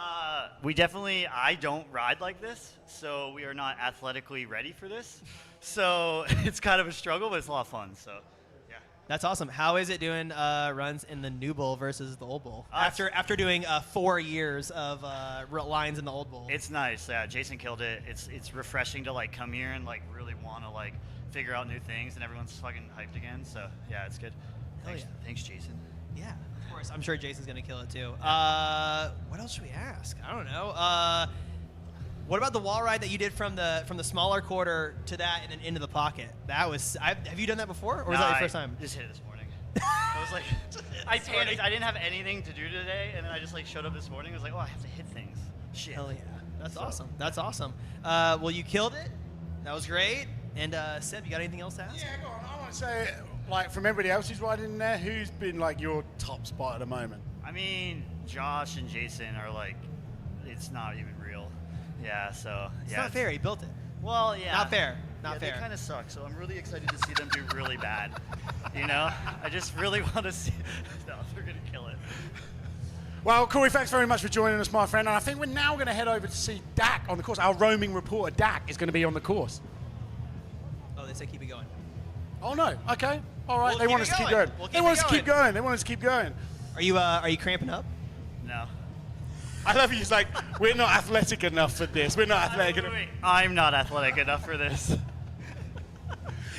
We definitely, I don't ride like this, so we are not athletically ready for this. So it's kind of a struggle, but it's a lot of fun. So, yeah. That's awesome. How is it doing runs in the new bowl versus the old bowl? After doing 4 years of lines in the old bowl. It's nice. Yeah, Jason killed it. It's refreshing to like come here and like really want to like figure out new things, and everyone's fucking hyped again. So yeah, it's good. Thanks, yeah. Thanks, Jason. Yeah, of course. I'm sure Jason's gonna kill it too. What else should we ask? I don't know. What about the wall ride that you did from the smaller quarter to that and then into the pocket? That was. Have you done that before, or was that your first time? Just hit it this morning. I was like, I panicked. I didn't have anything to do today, and then I just like showed up this morning. I was like, oh, I have to hit things. Shit. Hell yeah, that's awesome. That's awesome. Well, you killed it. That was great. And Seb, you got anything else to ask? Yeah, go on. I want to say, like, from everybody else who's riding in there, who's been like your top spot at the moment? I mean, Josh and Jason are like, it's not even real. Yeah, so It's yeah. not fair. He built it. Well, yeah. Not fair. Not fair. They kind of suck. So I'm really excited to see them do really bad. You know, I just really want to see. No, they're gonna kill it. Well, Cory, thanks very much for joining us, my friend. And I think we're now going to head over to see Dak on the course. Our roaming reporter, Dak, is going to be on the course. Oh, they say keep it going. Oh, no. Okay. All right. We'll they keep want it us to keep going. going. We'll They keep want it us to keep going. going. They want us to keep going. Are you cramping up? No. I love you. He's like, we're not athletic enough for this. We're not athletic enough. Wait, I'm not athletic enough for this.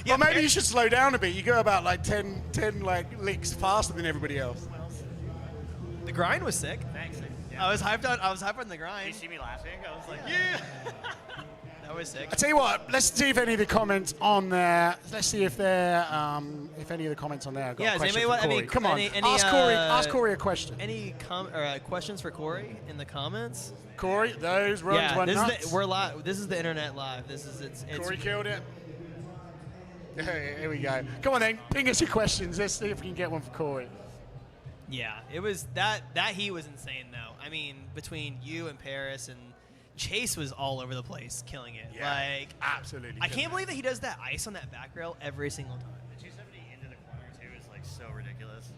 Well, maybe you should slow down a bit. You go about like 10 like licks faster than everybody else. The grind was sick. Thanks. I was hyped on the You grind. see me laughing? I was like, yeah. That was sick. I tell you what, let's see if any of the comments on there. Let's see if if any of the comments on there have got Yeah, a does question anybody for want- Cory. Come on, any, ask Cory a question. Any questions for Cory in the comments? Cory, those runs were nuts. We're live. This is the internet live. This is it's. Cory killed it. Here we go. Come on then, ping us your questions. Let's see if we can get one for Cory. Yeah, it was that heat was insane though. I mean, between you and Paris and Chase was all over the place, killing it. Like absolutely. I can't believe that he does that ice on that back rail every single time. The 270 into the corner too is like so ridiculous.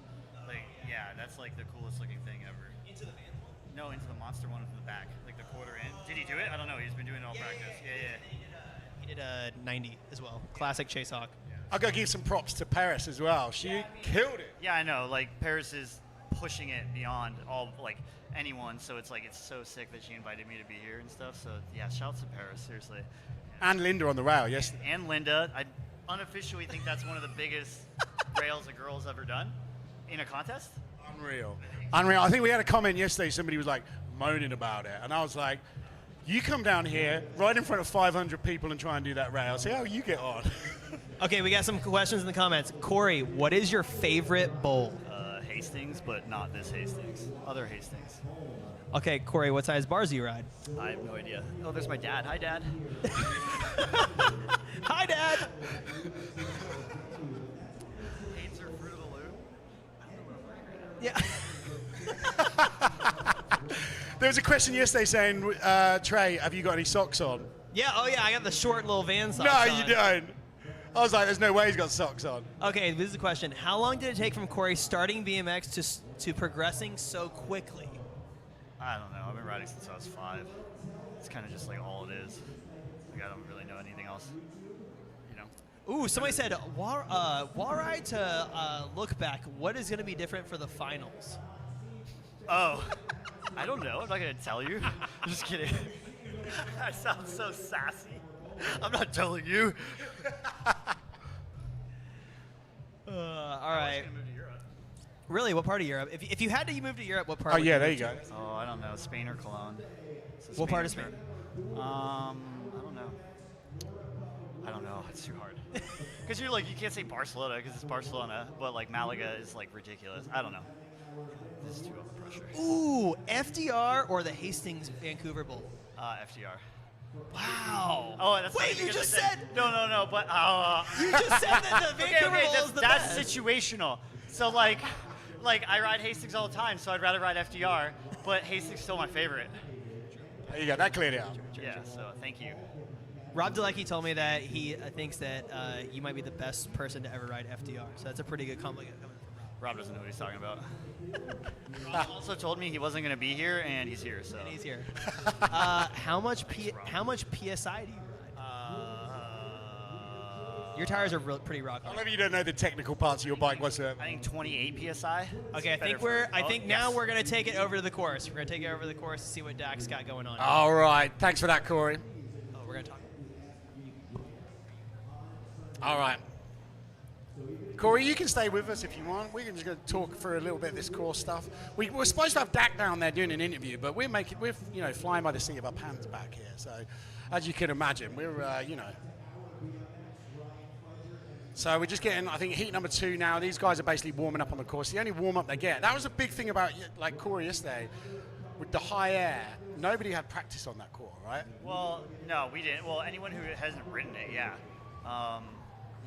Like, yeah, that's like the coolest looking thing ever. Into the van. No, into the monster one from the back, like the quarter in. Did he do it? I don't know. He's been doing it all practice. Yeah. He did a 90 as well. Classic Chase Hawk. I've got to give some props to Paris as well. She killed it. Yeah, I know. Like Paris is pushing it beyond all. Like anyone. So it's like it's so sick that she invited me to be here and stuff. So yeah, shouts to Paris, seriously. And Linda on the rail, yes. And Linda, I unofficially think that's one of the biggest rails a girl's ever done in a contest. Unreal. Unreal. I think we had a comment yesterday, somebody was like moaning about it. And I was like, you come down here right in front of 500 people and try and do that rail. See how you get on. Okay, we got some questions in the comments. Cory, what is your favorite bowl? Hastings, but not this Hastings. Other Hastings. Okay, Cory, what size bars do you ride? I have no idea. Oh, there's my dad. Hi, Dad. Hi, Dad. Hates her Fruit of the Loom. Yeah. There was a question yesterday saying, Trey, have you got any socks on? Yeah. Oh, yeah. I got the short little van socks. No, on. you don't. I was like, there's no way he's got socks on. Okay, this is the question. How long did it take from Cory starting BMX to progressing so quickly? I don't know. I've been riding since I was 5. It's kind of just like all it is. Like, I don't really know anything else. You know? Ooh, somebody said, wall ride to look back. What is going to be different for the finals? Oh, I don't know. I'm not going to tell you. I'm just kidding. I sound so sassy. I'm not telling you. All right. Move to Europe. Really, what part of Europe? If you had to move to Europe, what part? Oh, would yeah, there move you to? go. Oh, I don't know. Spain or Cologne. So What part or of Spain? I don't know. I don't know. It's too hard. Because you're like, you can't say Barcelona because it's Barcelona, but like Malaga is like ridiculous. I don't know. This is too overpressure. Ooh, FDR or the Hastings Vancouver Bowl? FDR. Wow. Oh, that's Wait, funny you because just I said no, but you just said that the Vancouver okay, Bowl is the that's best. situational. So like I ride Hastings all the time, so I'd rather ride FDR, but Hastings is still my favorite. There you go. That cleared it up. Yeah, so thank you. Rob Delecki told me that he thinks that you might be the best person to ever ride FDR. So that's a pretty good compliment coming from Rob. Rob doesn't know what he's talking about. Rob also told me he wasn't going to be here, and he's here. So And he's here. How much PSI do you ride? Your tires are pretty rock I hard. love you don't know the technical parts of your bike whatsoever. I think 28 psi. Okay, I think now we're gonna take it over to the course. We're gonna take it over to the course to see what Dak's got going on. All right. Thanks for that, Cory. Oh, we're gonna talk. All right. Cory, you can stay with us if you want. We're just going to talk through a little bit of this course stuff. We're supposed to have Dak down there doing an interview, but we're flying by the seat of our pants back here. So, as you can imagine, we're So we're just getting, I think, heat number 2 now. These guys are basically warming up on the course. The only warm up they get. That was a big thing about like Cory yesterday with the high air. Nobody had practice on that course, right? Well, no, we didn't. Well, anyone who hasn't ridden it, yeah.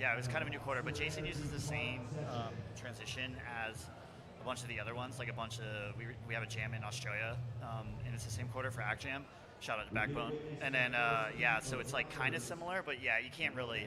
Yeah, it was kind of a new quarter, but Jason uses the same transition as a bunch of the other ones. Like a bunch of, we have a jam in Australia, and it's the same quarter for Act Jam. Shout out to Backbone. And then, yeah, so it's like kind of similar, but yeah, you can't really,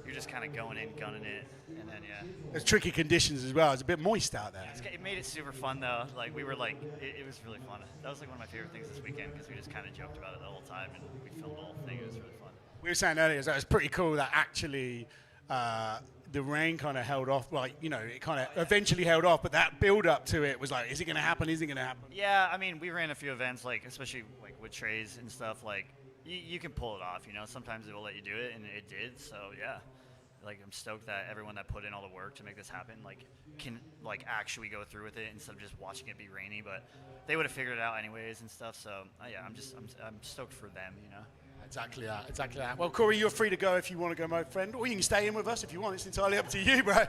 you're just kind of going in, gunning it, and then, yeah. There's tricky conditions as well. It's a bit moist out there. It made it super fun, though. Like, we were like, it was really fun. That was like one of my favorite things this weekend because we just kind of joked about it the whole time, and we filmed the whole thing. It was really fun. We were saying earlier that it was pretty cool that actually the rain kind of held off. Like, it kind of eventually held off, but that build up to it was like, is it going to happen? Is it going to happen? Yeah, I mean, we ran a few events, like especially like with trays and stuff. Like, you can pull it off. Sometimes it will let you do it, and it did. So yeah, like I'm stoked that everyone that put in all the work to make this happen, like, can like actually go through with it instead of just watching it be rainy. But they would have figured it out anyways and stuff. So yeah, I'm stoked for them. Exactly that. Well, Cory, you're free to go if you want to go, my friend, or you can stay in with us if you want. It's entirely up to you, bro.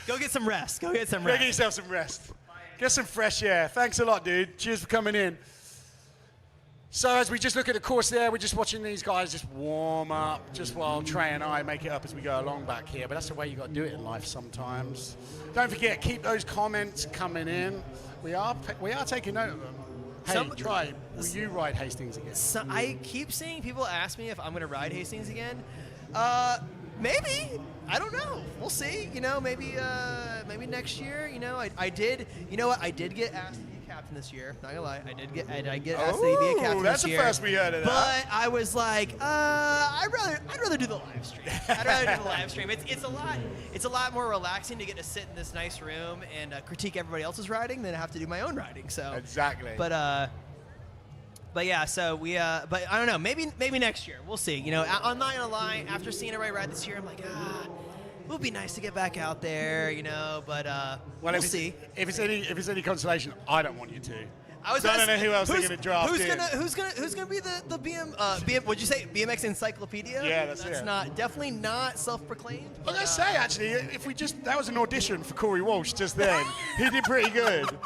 Go get some rest. Go get some Go rest. get yourself some rest. Get some fresh air. Thanks a lot, dude. Cheers for coming in. So as we just look at the course there, we're just watching these guys just warm up, just while Trey and I make it up as we go along back here. But that's the way you got to do it in life sometimes. Don't forget, keep those comments coming in. We are taking note of them. Hey, Trey, will you ride Hastings again? So I keep seeing people ask me if I'm going to ride Hastings again. Maybe. I don't know. We'll see. Maybe next year. I did. You know what? I did get asked to be a captain this year. Not gonna lie, I did get asked to be a captain that's this year. the first we heard of that. But I was like, I'd rather do the live stream. I'd rather do the live stream. It's a lot more relaxing to get to sit in this nice room and critique everybody else's riding than have to do my own riding. So Exactly. But yeah, so we but I don't know, maybe next year. We'll see. You know, I'm not gonna lie, after seeing everybody ride this year, I'm like, it would be nice to get back out there, you know, but we'll see. If it's any consolation, I don't want you to. I don't know who else they're gonna draft who's in. Who's gonna be the BM what'd you say? BMX encyclopedia? Yeah, that's it. Definitely not self-proclaimed. I was gonna say actually, if we that was an audition for Cory Walsh just then. He did pretty good.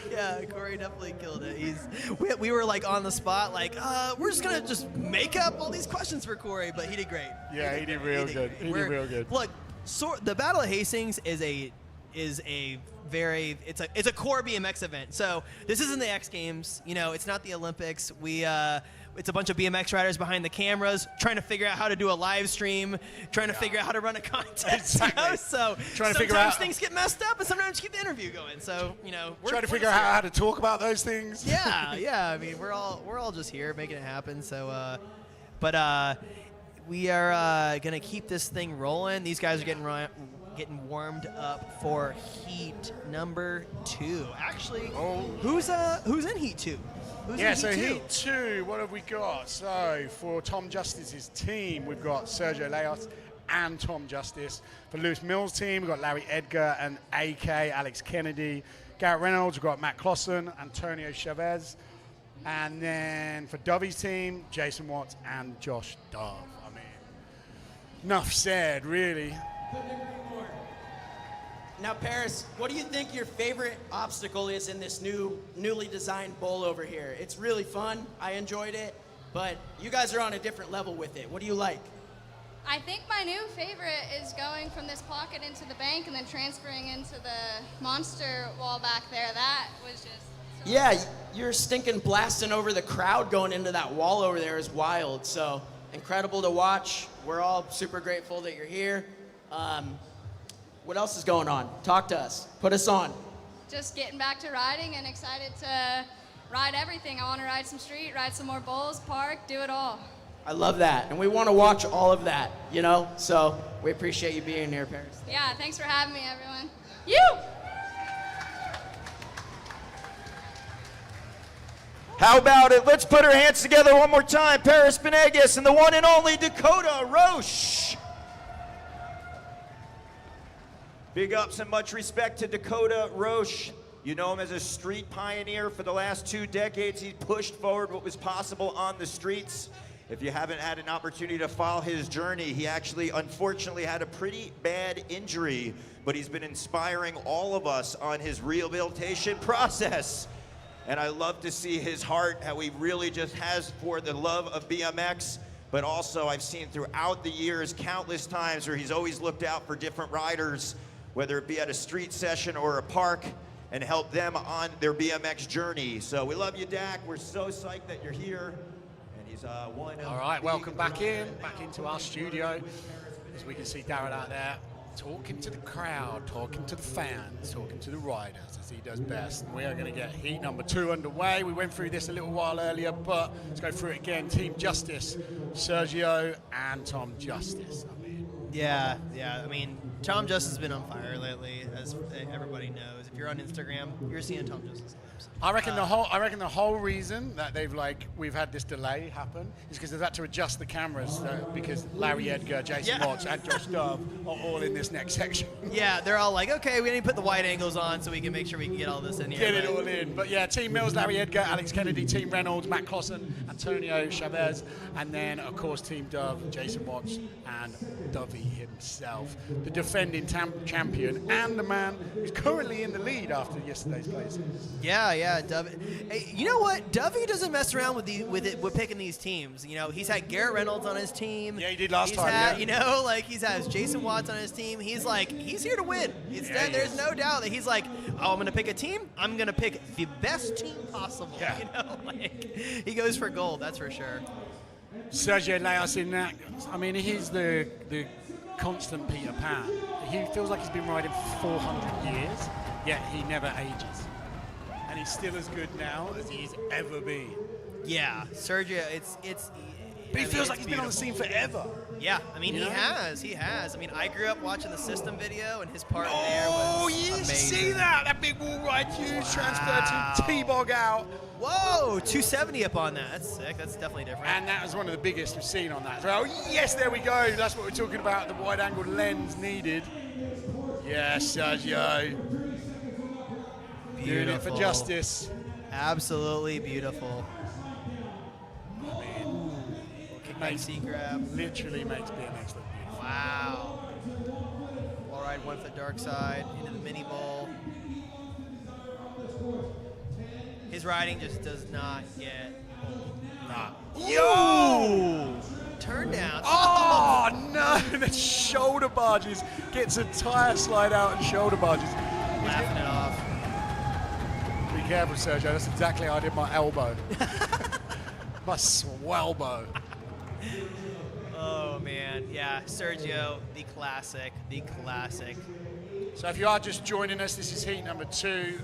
Yeah, Cory definitely killed it. We were like on the spot, like we're just gonna make up all these questions for Cory, but he did great. Yeah, he did real good. He did real good. Look, the Battle of Hastings is a it's a core BMX event. So this isn't the X Games, you know, it's not the Olympics. It's a bunch of BMX riders behind the cameras trying to figure out how to do a live stream, trying to figure out how to run a contest. Exactly. You know? So Trying to figure out things get messed up, and sometimes you keep the interview going. So you know, we're trying to figure out how to talk about those things. Yeah. I mean, we're all just here making it happen. So, we are gonna keep this thing rolling. These guys are getting warmed up for heat number 2. Actually, who's in heat 2? Heat 2, what have we got? So for Tom Justice's team, we've got Sergio Leos and Tom Justice. For Lewis Mills' team, we've got Larry Edgar and AK, Alex Kennedy. Garrett Reynolds, we've got Matt Clausen, Antonio Chavez. And then for Dovey's team, Jason Watts and Josh Dove. I mean, enough said, really. Now, Paris, what do you think your favorite obstacle is in this newly designed bowl over here? It's really fun. I enjoyed it, but you guys are on a different level with it. What do you like? I think my new favorite is going from this pocket into the bank and then transferring into the monster wall back there. That was just... Yeah, you're stinking blasting over the crowd going into that wall over there is wild. So incredible to watch. We're all super grateful that you're here. What else is going on? Talk to us. Put us on. Just getting back to riding and excited to ride everything. I want to ride some street, ride some more bowls, park, do it all. I love that. And we want to watch all of that, you know? So we appreciate you being here, Paris. Yeah, thanks for having me, everyone. How about it? Let's put our hands together one more time. Paris BMX and the one and only Dakota Roche. Big ups and much respect to Dakota Roche. You know him as a street pioneer. For the last 2 decades, he pushed forward what was possible on the streets. If you haven't had an opportunity to follow his journey, he actually unfortunately had a pretty bad injury, but he's been inspiring all of us on his rehabilitation process. And I love to see his heart, how he really just has for the love of BMX, but also I've seen throughout the years countless times where he's always looked out for different riders, whether it be at a street session or a park, and help them on their BMX journey. So we love you, Dak. We're so psyched that you're here. And he's one of All right, welcome back into our studio. As we can see Darren out there talking to the crowd, talking to the fans, talking to the riders as he does best. And we are going to get heat number 2 underway. We went through this a little while earlier, but let's go through it again. Team Justice, Sergio and Tom Justice. Yeah. I mean, Tom Justice has been on fire lately, as everybody knows. If you're on Instagram, you're seeing Tom Justice. I reckon the whole reason that we've had this delay happen is because they've had to adjust the cameras because Larry Edgar, Jason Watts, and Josh Dove are all in this next section. Yeah, they're all like, okay, we need to put the wide angles on so we can make sure we can get all this in here. Get it all in. But yeah, Team Mills, Larry Edgar, Alex Kennedy, Team Reynolds, Matt Clausen, Antonio Chavez, and then of course Team Dove, Jason Watts, and Dovey himself, the defending champion and the man who's currently in the lead after yesterday's placing. Yeah, Dovey. Hey, you know what? Dovey doesn't mess around with picking these teams. You know, he's had Garrett Reynolds on his team. Yeah, he did last time. You know, like he's has Jason Watts on his team. He's here to win. There's no doubt that he's like, oh, I'm gonna pick a team. I'm gonna pick the best team possible. Yeah. You know, like he goes for gold. That's for sure. Sergio Leos in that. I mean, he's the constant Peter Pan. He feels like he's been riding for 400 years, yet he never ages. and he's still as good now as he's ever been. Yeah, Sergio, it's. But he I mean, feels it's like he's been on the scene beautiful. forever. Yeah, I mean, You he know? has. I mean, I grew up watching the System video, and his part in there was Oh, yes, amazing. see that? That big wall ride, huge transfer to T-Bog out. Whoa, 270 up on that. That's sick. That's definitely different. And that was one of the biggest we've seen on that. Oh, yes, there we go. That's what we're talking about, the wide-angle lens needed. Yes, Sergio. Doing it for justice. Absolutely beautiful. Makes, C grab. literally makes BMX look beautiful. Wow. Wall ride one foot dark side into the mini bowl. His riding just does not get old. Yo! Turn down. Oh, no! The shoulder barges. Gets a tire slide out and shoulder barges. Laughing it off. Be careful, Sergio. That's exactly how I did my elbow. My swelbo. Oh, man. Yeah, Sergio, the classic. The classic. So if you are just joining us, this is heat number 2.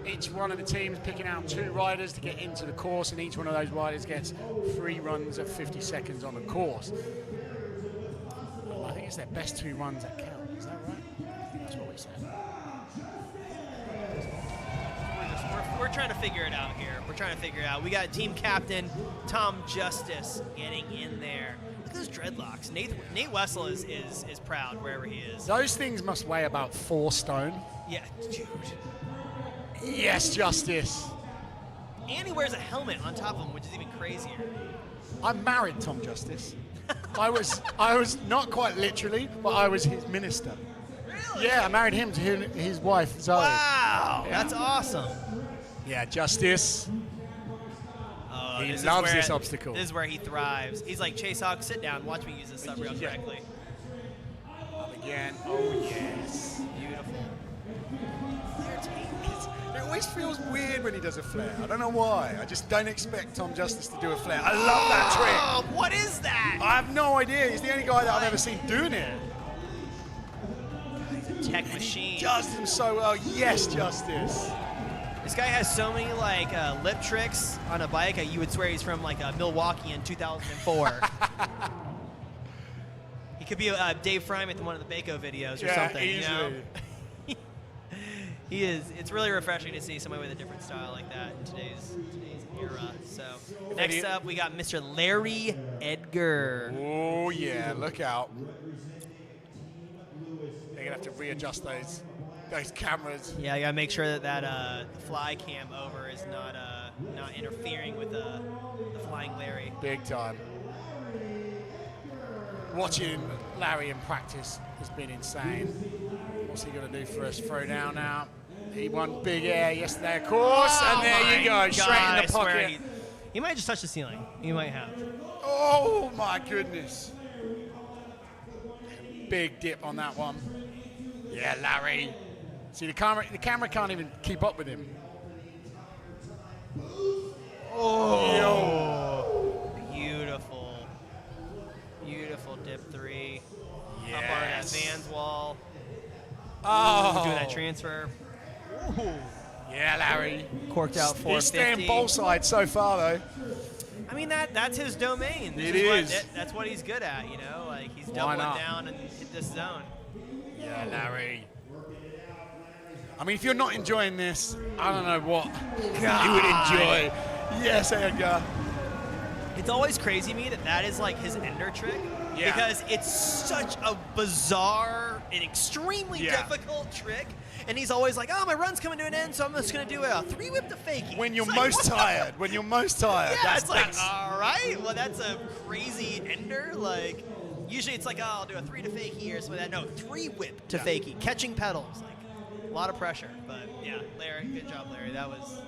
Each one of the teams picking out 2 riders to get into the course, and each one of those riders gets 3 runs of 50 seconds on the course. I think it's their best 2 runs that count. Is that right? I think that's what we said. We're trying to figure it out here. We're trying to figure it out. We got team captain Tom Justice getting in there. Look at those dreadlocks. Nate Wessel is proud wherever he is. Those things must weigh about 4 stone. Yeah, dude. Yes, Justice. And he wears a helmet on top of him, which is even crazier. I married Tom Justice. I was not quite literally, but I was his minister. Really? Yeah, I married him to his wife, Zoe. Wow, Yeah. that's awesome. Yeah, Justice. Oh, He this is loves where- this obstacle. This is where he thrives. He's like, Chase Hawk, sit down, watch me use this sub rail Yeah. correctly. Up again. Oh, yes. Beautiful. It always feels weird when he does a flare. I don't know why. I just don't expect Tom Justice to do a flare. I love that trick. Oh, what is that? I have no idea. He's the only guy that I've ever seen doing it. He's a tech machine. He does them so well. Yes, Justice. This guy has so many like lip tricks on a bike. You would swear he's from like Milwaukee in 2004. He could be Dave Fryman at one of the Baco videos or something. Easily. You know? He is. It's really refreshing to see somebody with a different style like that in today's era. So next up, we got Mr. Larry Edgar. Oh yeah, look out. They're gonna have to readjust those cameras. Yeah, you gotta make sure that fly cam over is not interfering with the flying Larry. Big time. Watching Larry in practice has been insane. What's he gonna do for us? Throw down now. He won big air yesterday, of course, and there you go, straight in the pocket. He might just touch the ceiling. He might have. Oh my goodness. Big dip on that one. Yeah, Larry. See, the camera can't even keep up with him. Oh, beautiful. Beautiful dip 3. Yes. Up on that Vans wall. Oh. Doing that transfer. Ooh. Yeah, Larry. Corked out 450. He's staying ball side so far, though. I mean, that's his domain. It is. That's what he's good at, you know? Like, he's Why doubling not? down and hit this zone. Yeah, Larry. I mean, if you're not enjoying this, I don't know what you would enjoy. Yes, Edgar. It's always crazy to me that is like his ender trick. Yeah. Because it's such a bizarre and extremely Yeah. difficult trick. And he's always like, oh, my run's coming to an end, so I'm just going to do a 3-whip to fakie. When you're It's like, most what? tired. When you're most tired. Yeah, it's like, all right, well, that's a crazy ender. Like, usually it's like, oh, I'll do a 3 to fakie or something like that. No, 3-whip to fakie, catching pedals. Like, a lot of pressure. But, yeah, Larry, good job, Larry. That was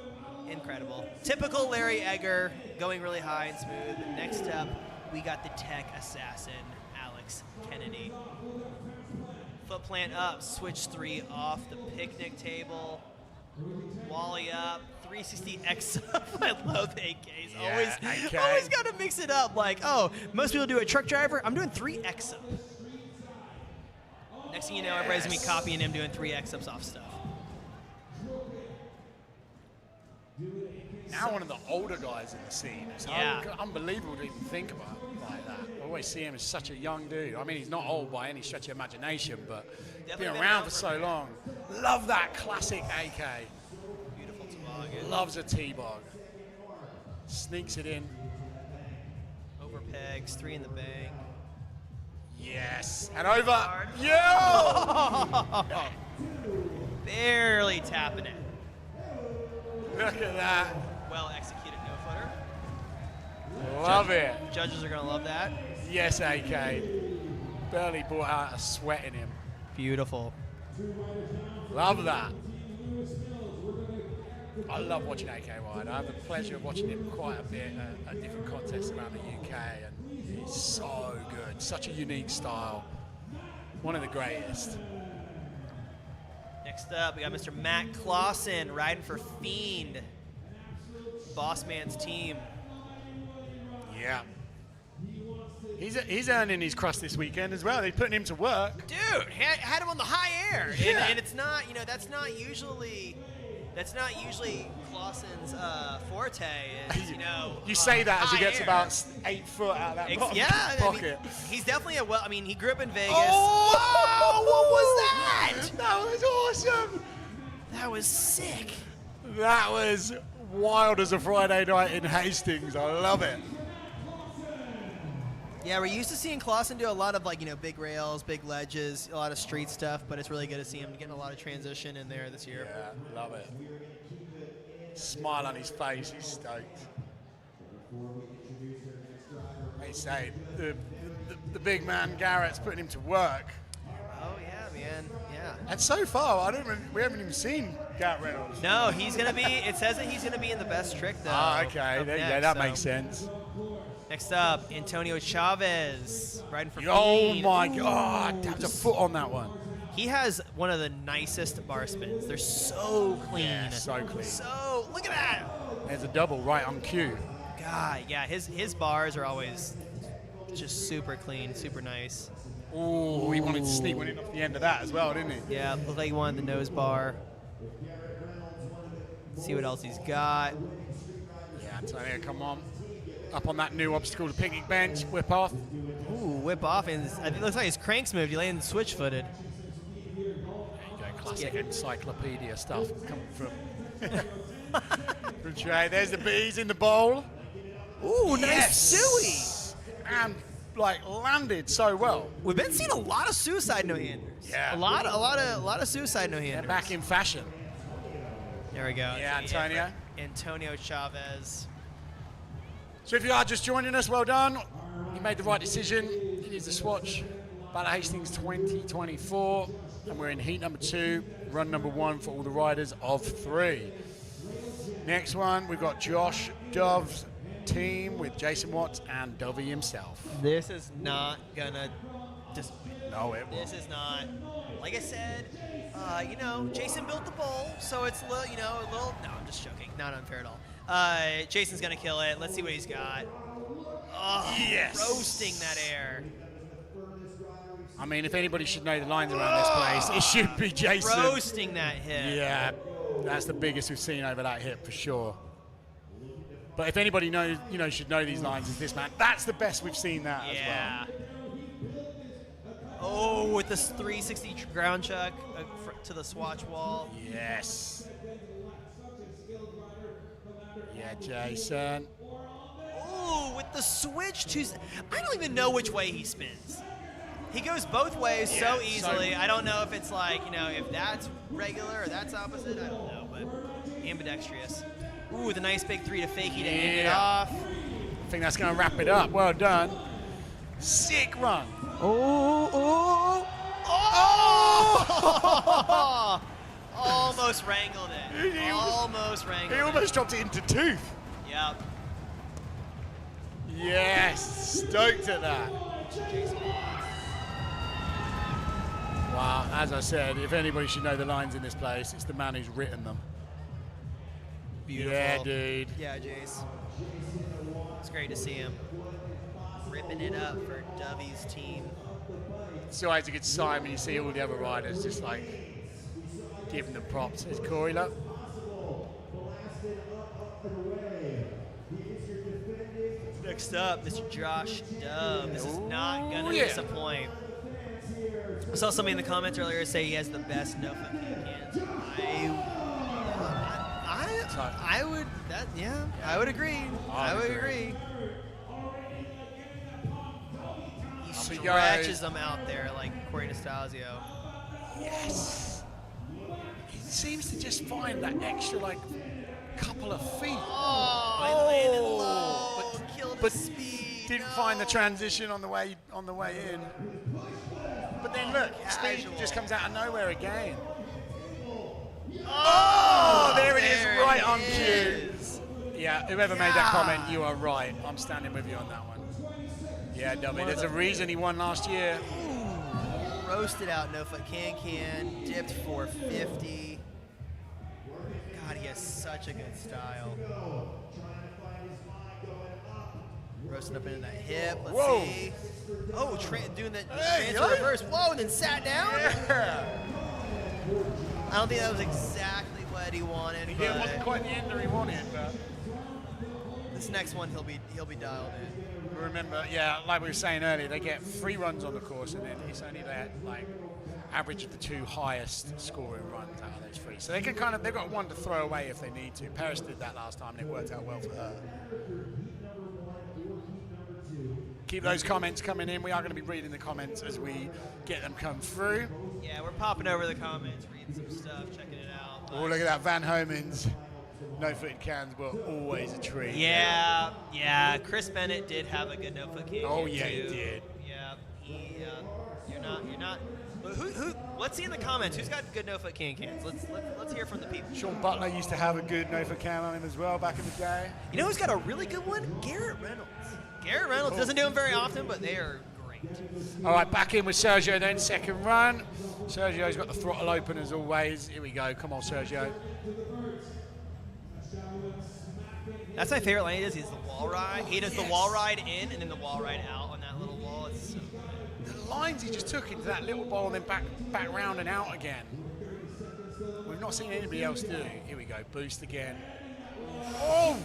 incredible. Typical Larry Egger, going really high and smooth. Next up, we got the tech assassin, Alex Kennedy. Foot plant up, switch 3 off the picnic table. Wally up, 360 X up. I love AKs. Yeah, Always got to mix it up. Like, oh, most people do a truck driver. I'm doing 3 X up. Next thing you know, everybody's going to be copying him doing 3 X ups off stuff. Now one of the older guys in the scene. It's unbelievable to even think about like that. I always see him as such a young dude. I mean, he's not old by any stretch of imagination, but been around for so long. Love that classic AK. Beautiful toboggan. Loves a T-bog. Sneaks it in. Over pegs, 3 in the bank. Yes. And over. Yeah! Barely tapping it. Look at that. Well executed no-footer. Love it. Judges are going to love that. Yes, AK. Barely brought out a sweat in him. Beautiful. Love that. I love watching AK ride. I have the pleasure of watching him quite a bit at different contests around the UK, and he's so good. Such a unique style. One of the greatest. Next up, we got Mr. Matt Clausen riding for Fiend. Boss Man's team. Yeah. He's earning his crust this weekend as well. They're putting him to work. Dude, had him on the high air. Yeah. And it's not, that's not usually Clausen's forte is, You say that as he gets air. about 8 foot out of that pocket. I mean, he's definitely he grew up in Vegas. Oh, what was that? That was awesome. That was sick. That was wild as a Friday night in Hastings. I love it. Yeah, we're used to seeing Clausen do a lot of big rails, big ledges, a lot of street stuff, but it's really good to see him getting a lot of transition in there this year. Yeah, love it. Smile on his face, he's stoked. They say the big man Garrett's putting him to work. Oh yeah, man, yeah. And so far, we haven't even seen Garrett Reynolds. No, he's gonna be. It says that he's gonna be in the best trick though. Ah, okay, that makes sense. Next up, Antonio Chavez, riding for Oh Fiend. my God, tapped a foot on that one. He has one of the nicest bar spins. They're so clean. Yeah, so clean. So, look at that. There's a double right on cue. God, yeah, his bars are always just super clean, super nice. Ooh, he wanted to sneak one in off the end of that as well, didn't he? Yeah, looked like he wanted the nose bar. See what else he's got. Yeah, Antonio, come on. Up on that new obstacle, the picnic bench, whip off. Ooh, whip off, and it looks like his cranks moved. He landed switch-footed. There you go, classic encyclopedia stuff coming from Trey. There's the bees in the bowl. Ooh, nice yes. suey. And landed so well. We've been seeing a lot of suicide no-handers. Yeah. A lot of suicide no-handers. They're back in fashion. There we go. Yeah, Antonio. Antonio Chavez. So if you are just joining us, well done. You made the right decision. It is the Swatch Battle of Hastings 2024, and we're in heat number 2, run number 1 for all the riders of 3. Next one, we've got Josh Dove's team with Jason Watts and Dovey himself. This is not gonna disappoint. No, it won't. This is not. Like I said, Jason built the bowl, so it's a little. No, I'm just joking. Not unfair at all. Jason's gonna kill it. Let's see what he's got. Oh, yes. Roasting that air. I mean, if anybody should know the lines around this place, it should be Jason. Roasting that hip. Yeah, that's the biggest we've seen over that hip for sure. But if anybody knows, should know these lines, is this man. That's the best we've seen that as well. Oh, with this 360 ground chuck to the Swatch wall. Yes. Yeah, Jason. Ooh, with the switch to... I don't even know which way he spins. He goes both ways so easily. I don't know if it's if that's regular or that's opposite. I don't know, but ambidextrous. Ooh, the nice big 3 to fakie to end it off. I think that's going to wrap it up. Well done. Sick run. Oh! Almost wrangled it. He almost dropped it into tooth. Yep. Yes, stoked at that. Wow, as I said, if anybody should know the lines in this place, it's the man who's written them. Beautiful. Yeah, dude. Yeah, Jace. It's great to see him ripping it up for Dovey's team. It's always a good sign when you see all the other riders just giving them props. There's Cory, look. Next up, Mr. Josh Dove. This is not gonna disappoint. I saw somebody in the comments earlier say he has the best no foot cans. I would I would agree. I would agree. He stretches them out there like Cory Nastasio. Yes. He seems to just find that extra like couple of feet. Oh, landed low. But killed the speed. Didn't find the transition on the way in. But then look, speed just comes out of nowhere again. Oh, there it is, right on cue. Yeah, whoever made that comment, you are right. I'm standing with you on that one. Yeah, Dubby, there's a reason he won last year. Roasted out no foot can, dipped 450. God, he has such a good style. Roasting up into that hip. Let's see. Oh, doing the transfer reverse. Whoa, and then sat down. Yeah. I don't think that was exactly what he wanted. It wasn't quite the ender he wanted, but this next one he'll be dialed in. Remember, yeah, like we were saying earlier, they get 3 runs on the course, and then it's only that like average of the 2 highest scoring runs out of those 3. So they can they've got one to throw away if they need to. Paris did that last time, and it worked out well for her. Keep those comments coming in. We are going to be reading the comments as we get them come through. Yeah, we're popping over the comments, reading some stuff, checking it out. Oh, look at that, Van Homens. No-footed cans were always a treat. Yeah. Chris Bennett did have a good no-foot can. Oh yeah, he did. Yeah, you're not. But who? Let's see in the comments who's got good no-foot cans. Let's hear from the people. Sean Butler used to have a good no-foot can on him as well back in the day. You know who's got a really good one? Garrett Reynolds. Garrett Reynolds doesn't do them very often, but they are great. All right, back in with Sergio then, second run. Sergio's got the throttle open as always. Here we go. Come on, Sergio. That's my favorite line. He does the wall ride. He does the wall ride in and then the wall ride out on that little wall. It's so good. The lines he just took into that little ball and then back round and out again. We've not seen anybody else do. Here we go. Boost again. Oh!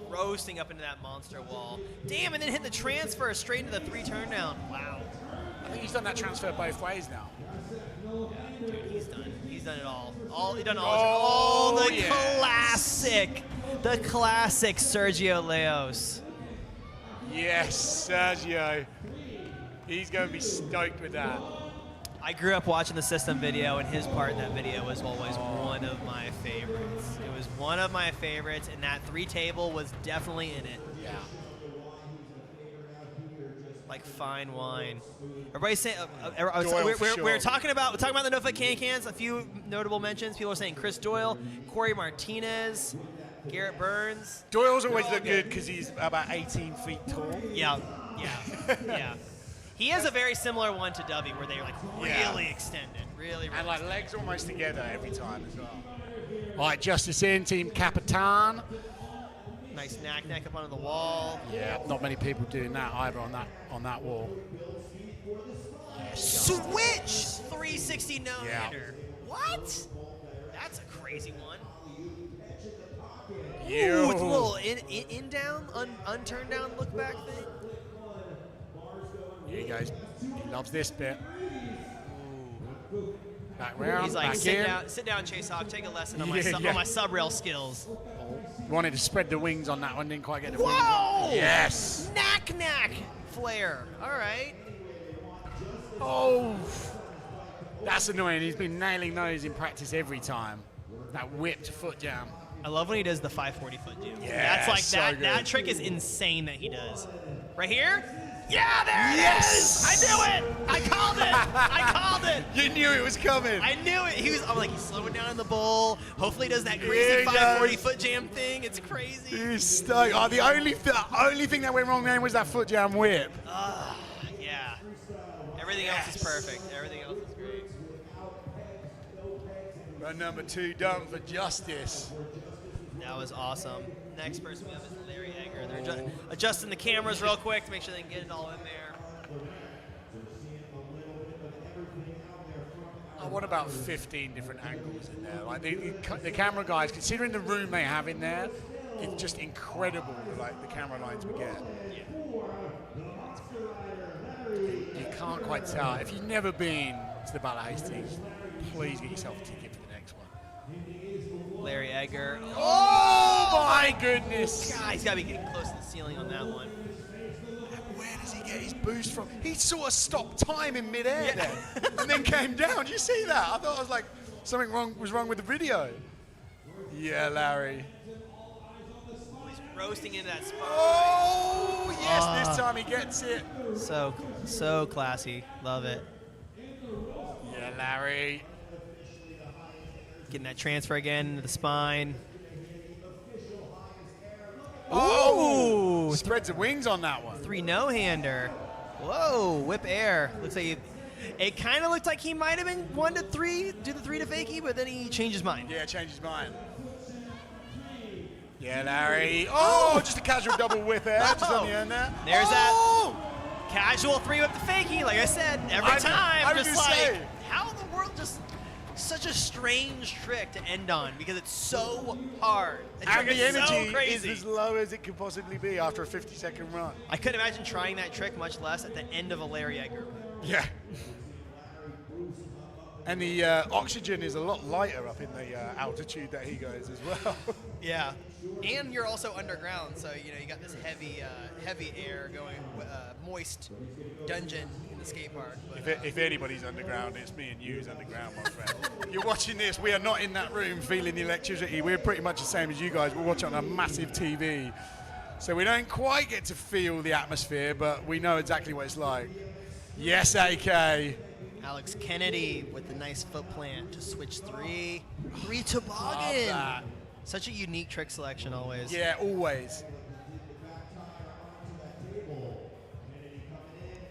Roasting up into that monster wall. Damn, and then hit the transfer straight into the 3 turn down. Wow. I think he's done that transfer both ways now. Yeah, dude, he's done it all. He done all. Oh, the classic Sergio Leos. Yes, Sergio. He's going to be stoked with that. I grew up watching the system video, and his part in that video was always one of my favorites. It was one of my favorites, and that 3 table was definitely in it. Yeah. Like fine wine. Everybody's saying we're talking about the no-foot cans. A few notable mentions. People are saying Chris Doyle, Corey Martinez, Garrett Burns. Doyle's always looked good because he's about 18 feet tall. Yeah. He has a very similar one to Dubby, where they're like really extended, really. And like legs almost together every time as well. All right, Justice in, Team Capitan. Nice knack up onto the wall. Yeah, not many people doing that either on that wall. Yes, Switch 360 no-hander. Yeah. What? That's a crazy one. Ooh, with a little in down, unturned down look back thing. Here he goes. He loves this bit. Ooh. Back round. He's like, back sit down, Chase Hawk. Take a lesson on my sub rail skills. Wanted to spread the wings on that one, didn't quite get the wings. Whoa! Yes. Knack flare. All right. Oh, that's annoying. He's been nailing those in practice every time. That whipped foot jam. I love when he does the 540 foot jam. Yeah, that's like so that. good. That trick is insane that he does. Right here. Yeah, there it is! I knew it! I called it! You knew it was coming. I knew it. I'm like, he's slowing down in the bowl. Hopefully he does that crazy 540 foot jam thing. It's crazy. He's stuck. Oh, the only thing that went wrong then was that foot jam whip. Yeah. Everything else is perfect. Everything else is great. Run number 2 done for Justice. That was awesome. Next person we have is Larry Egger. They're adjusting the cameras real quick to make sure they can get it all in there. Oh, what about 15 different angles in there? Like the camera guys, considering the room they have in there, it's just incredible. Like the camera lines we get. You can't quite tell. If you've never been to the Battle of Hastings, please get yourself a ticket for the next one. Larry Egger. Oh my goodness! God, he's got to be getting close to the ceiling on that one. Where does he get his boost from? He sort of stopped time in midair there, and then came down. Did you see that? I thought I was like, something was wrong with the video. Yeah, Larry. He's roasting into that spot. Oh, yes, this time he gets it. So classy. Love it. Yeah, Larry. Getting that transfer again into the spine. Oh! Spreads the wings on that one. 3 no-hander. Whoa, whip air. Looks like it kind of looked like he might have been 1 to 3, do the 3 to fakie, but then he changed his mind. Yeah, changed his mind. Yeah, Larry. Oh, just a casual double whip air, just on the end there. There's that casual 3 with the fakie. Like I said, every time, I was just gonna like, say. how in the world just such a strange trick to end on because it's so hard. And the energy so crazy. is as low as it can possibly be after a 50-second run. I couldn't imagine trying that trick, much less at the end of a Larry Egger. Yeah. And the oxygen is a lot lighter up in the altitude that he goes as well. Yeah, and you're also underground, so you got this heavy air going, moist dungeon in the skate park. But, if anybody's underground, it's me and you's underground, my friend. You're watching this. We are not in that room feeling the electricity. We're pretty much the same as you guys. We're watching on a massive TV, so we don't quite get to feel the atmosphere, but we know exactly what it's like. Yes, AK. Alex Kennedy with the nice foot plant to switch 3 Love toboggan. that. Such a unique trick selection always. Yeah, always.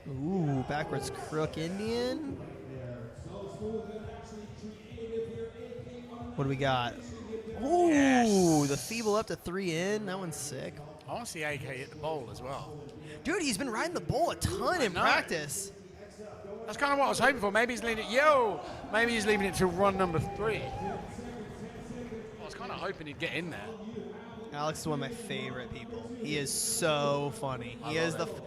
Ooh, backwards crook Indian. What do we got? Ooh, Yes. the feeble up to 3 in. That one's sick. I want to see AK hit the bowl as well. Dude, he's been riding the bowl a ton in know. practice. That's kind of what I was hoping for. Maybe he's leaving it. Maybe he's leaving it to run number 3. I was kind of hoping he'd get in there. Alex is one of my favorite people. He is so funny. I He is the. love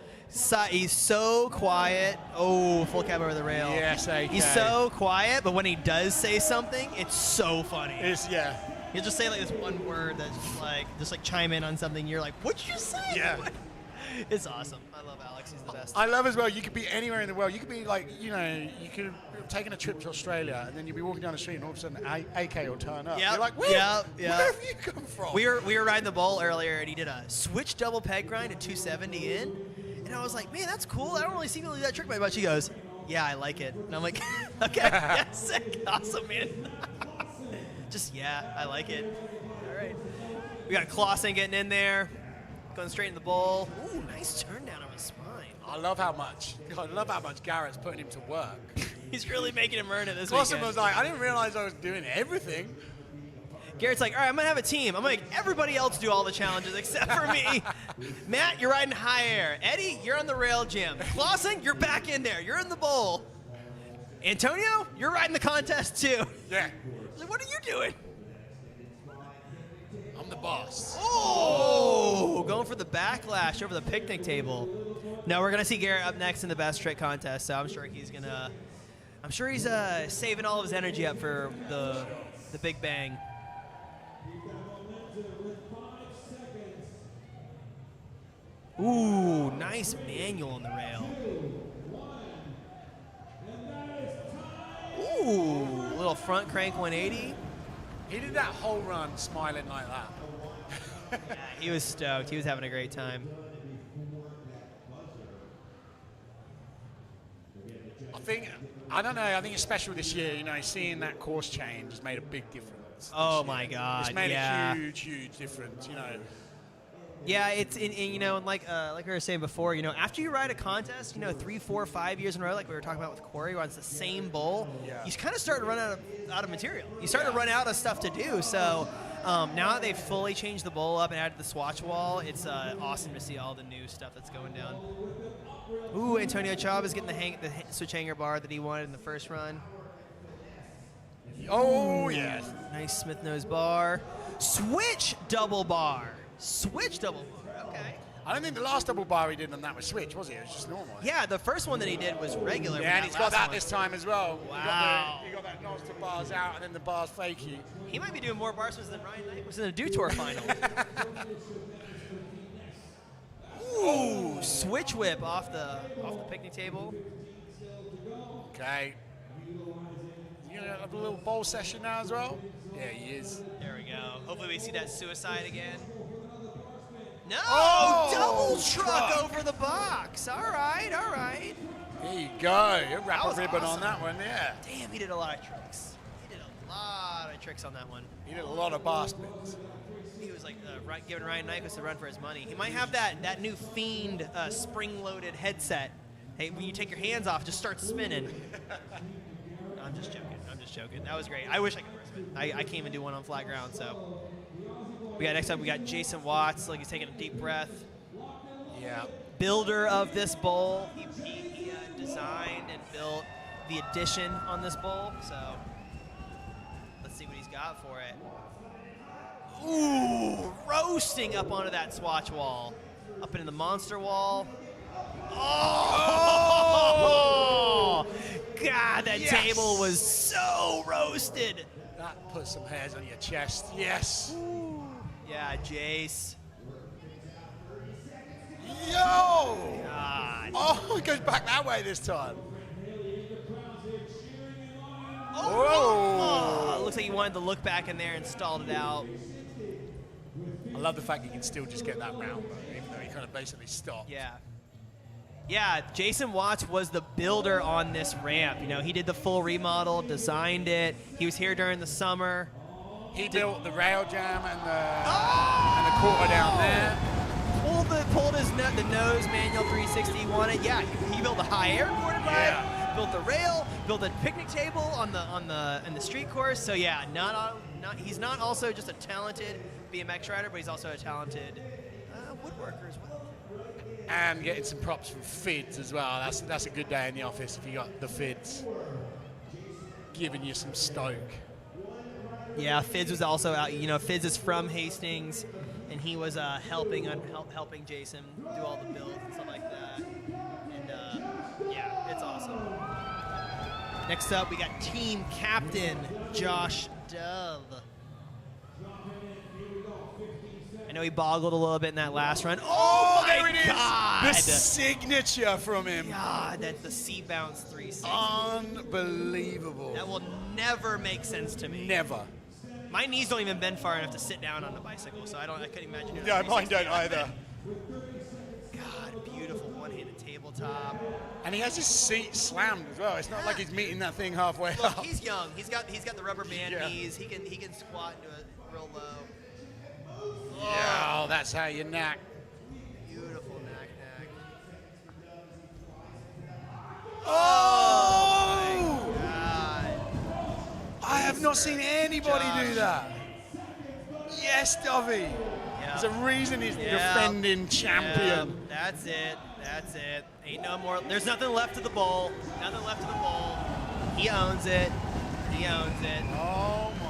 He's so quiet. Oh, full cab over the rail. Yes, AK. He's so quiet, but when he does say something, it's so funny. Yeah. He'll just say like this one word that's just like chime in on something. You're like, what'd you say? Yeah. It's awesome. I love Alex. He's the best. I love as well, you could be anywhere in the world. You could be like, you could have taken a trip to Australia and then you'd be walking down the street and all of a sudden AK will turn up. Yep. You're like, where have you come from? We were riding the bowl earlier and he did a switch double peg grind at 270 in. And I was like, man, that's cool. I don't really see people do that trick very much. He goes, yeah, I like it. And I'm like, okay, yeah, sick. Awesome, man. Just, yeah, I like it. All right. We got Clausen getting in there. Going straight in the bowl. Ooh, nice turn down on his spine. I love how much Garrett's putting him to work. He's really making him earn it this Clausen weekend. was like, I didn't realize I was doing everything. Garrett's like, all right, I'm going to have a team. I'm going to make everybody else do all the challenges except for me. Matt, you're riding high air. Eddie, you're on the rail gym. Clausen, you're back in there. You're in the bowl. Antonio, you're riding the contest too. Yeah. I was like, what are you doing? I'm the boss. Oh, going for the backlash over the picnic table. No, we're going to see Garrett up next in the best trick contest, so I'm sure he's saving all of his energy up for the big bang. Ooh, nice manual on the rail. Ooh, little front crank 180. He did that whole run smiling like that. Yeah, he was stoked. He was having a great time. I don't know, I think it's special this year, seeing that course change has made a big difference. Oh my God, It's made yeah. a huge difference, Yeah, it's and like we were saying before, after you ride a contest, 3, 4, 5 years in a row, like we were talking about with Cory, where it's the same bowl, you kind of start to run out of material. You start to run out of stuff to do. So now that they've fully changed the bowl up and added the swatch wall, it's awesome to see all the new stuff that's going down. Ooh, Antonio Chaub is getting the switch hanger bar that he wanted in the first run. Oh, yes. Nice Smith nose bar. Switch double bar. Switch double bar. Okay. I don't think the last double bar he did on that was switch, was it? It was just normal. Yeah, the first one that he did was regular. Yeah, and he's got that this time as well. Wow. You got that nose to bars out and then the bars fakey. He might be doing more bar spins than Ryan Knight was in the Dew Tour final. Ooh, switch whip off the picnic table. Okay. You gonna have a little bowl session now as well? Yeah, he is. There we go. Hopefully we see that suicide again. No! Oh, double truck over the box. All right, all right. There you go. You wrap That a was ribbon awesome. on that one, yeah. Damn, he did a lot of tricks. He did a lot of tricks on that one. He did a lot of bar spins. He was like giving Ryan Nyquist a run for his money. He might have that new Fiend spring-loaded headset. Hey, when you take your hands off, it just starts spinning. I'm just joking. I'm just joking. That was great. I wish I could burst it. I can't even do one on flat ground, so. Next up, we got Jason Watts. Like he's taking a deep breath. Yeah. Builder of this bowl. He designed and built the addition on this bowl. So let's see what he's got for it. Ooh, roasting up onto that swatch wall. Up into the monster wall. Oh! God, that table was so roasted. That puts some hairs on your chest. Yes. Yeah, Jace. Yo! God. Oh, it goes back that way this time. Oh, looks like he wanted to look back in there and stalled it out. I love the fact you can still just get that round, even though he kind of basically stopped. Yeah. Yeah, Jason Watts was the builder on this ramp. You know, he did the full remodel, designed it. He was here during the summer. He built the rail jam and the quarter down there. Pulled the nose manual 360 he wanted. Yeah, he built a high air quarter ride, built the rail, built a picnic table in the street course. So yeah, he's not also just a talented BMX rider, but he's also a talented woodworker as well. And getting some props from Fids as well. That's a good day in the office if you got the Fids giving you some stoke. Yeah, Fids was also out. You know, Fids is from Hastings, and he was helping Jason do all the builds and stuff like that. And yeah, it's awesome. Next up, we got team captain Josh Dove. I know he boggled a little bit in that last run. Oh my there it is! God! The signature from him. God, that's the C bounce 360. Unbelievable. That will never make sense to me. Never. My knees don't even bend far enough to sit down on the bicycle, so I couldn't imagine doing Yeah, a mine 360 don't either. God, beautiful one-handed tabletop. And he has his seat slammed as well. It's not like he's meeting that thing halfway Look, up. he's young. He's got the rubber band Yeah. knees. He can squat into it real low. Yeah, that's how you knack. Beautiful knack. Oh! God. I have not seen anybody do that. Yes, Dovey. Yeah. There's a reason he's the Yeah. defending champion. Yeah, that's it. Ain't no more. There's nothing left of the bowl. He owns it. Oh my.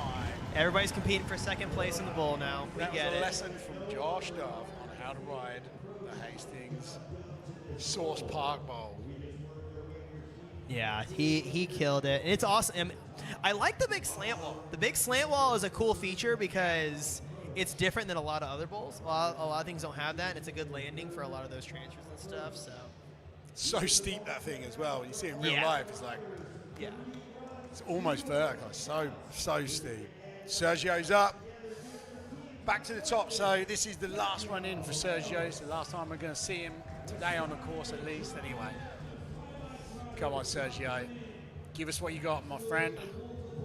Everybody's competing for second place in the bowl now. We That get was a it. lesson from Josh Dove on how to ride the Hastings Source Park Bowl. Yeah, he killed it. And it's awesome. I like the big slant wall. The big slant wall is a cool feature because it's different than a lot of other bowls. A lot of things don't have that, and it's a good landing for a lot of those transfers and stuff. So steep, that thing as well. When you see it in real Yeah. life, it's like, Yeah. it's almost vertical. So steep. Sergio's up. Back to the top. So this is the last one in for Sergio. It's the last time we're going to see him today on the course at least. Anyway. Come on, Sergio. Give us what you got, my friend.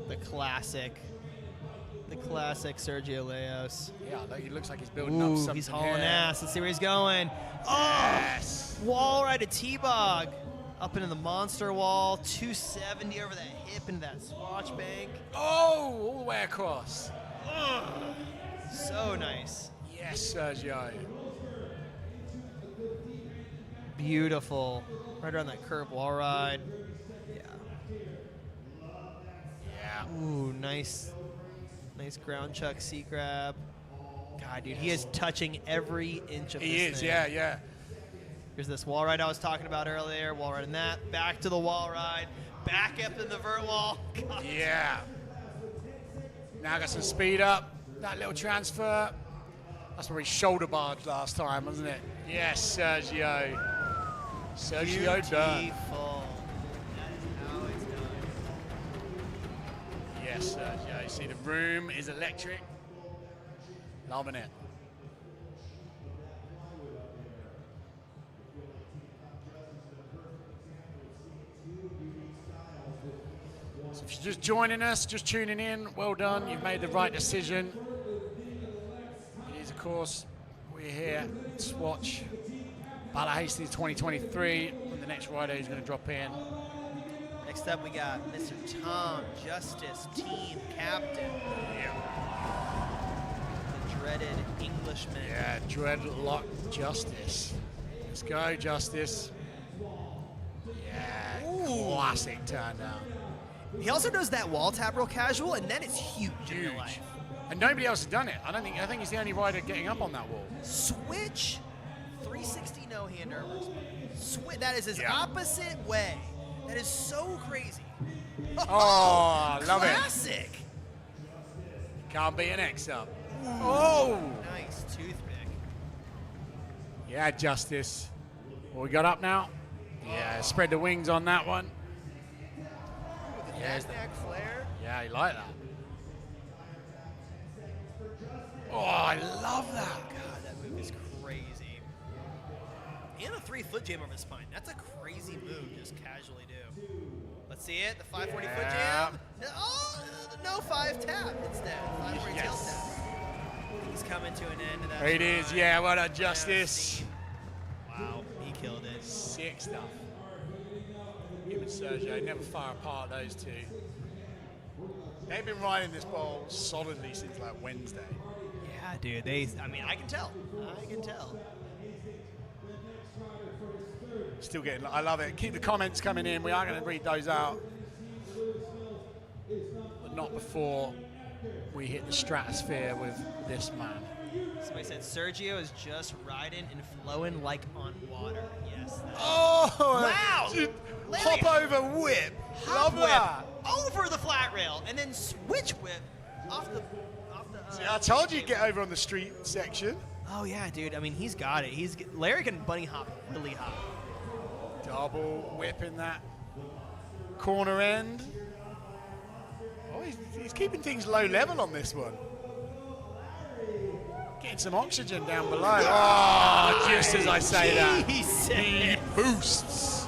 The classic Sergio Leos. Yeah, he looks like he's building up Ooh, something he's hauling here. ass. Let's see where he's going. Yes. Oh, wall ride a T-bog. Up into the monster wall. 270 over that hip into that swatch bank. Oh, all the way across. So nice. Yes, Sergio. Beautiful. Right around that curved wall ride. Yeah. Yeah. Ooh, nice ground chuck, seat grab. God, dude, he is touching every inch of this He is, thing. yeah. Here's this wall ride I was talking about earlier. Wall ride in that. Back to the wall ride. Back up in the vert wall. God. Yeah. Now got some speed up. That little transfer. That's where he shoulder barred last time, wasn't it? Yes, Sergio. Sergio done. Beautiful. That is how it's done. Yes, Sergio. See, the room is electric. Loving it. So if you're just joining us, just tuning in, well done. You've made the right decision. It is, of course, we're here at Swatch Battle of Hastings 2023. And the next rider is going to drop in. Next up, we got Mr. Tom Justice, team captain. The dreaded Englishman. Yeah, Dreadlock Justice. Let's go, Justice. Yeah, classic turn down. He also does that wall tap real casual, and then it's huge in real life. And nobody else has done it. I think he's the only rider getting up on that wall. Switch, 360 no-hander. That is his opposite way. That is so crazy. Oh, love it. Classic. Can't be an X up. Oh! Nice toothpick. Yeah, Justice. What we got up now? Yeah, spread the wings on that one. The knack flare. Yeah, you like that. Oh, I love that. God, that move is crazy. And a 3-foot jam over the spine. That's a crazy move to just casually do. Let's see it. The 540 foot jam. Oh, no 5 tap instead. 540 tail tap. He's coming to an end of that. It is, yeah, well done, Justice. Wow, he killed it. Sick stuff. Him and Sergio never far apart, those two. They've been riding this bowl solidly since like Wednesday. Yeah, dude. I can tell. I can tell. Still getting, I love it. Keep the comments coming in. We are going to read those out. But not before we hit the stratosphere with this man. Somebody said Sergio is just riding and flowing like on water. Yes. Oh! Wow! Hop over whip. Hop Love whip that. over the flat rail and then switch whip off the. See, I told you to get over on the street section. Oh yeah, dude. I mean, he's got it. Larry can bunny hop really high. Double whipping that corner end. Oh, he's keeping things low level on this one. Getting some oxygen down below. Oh, just as I say that, he boosts.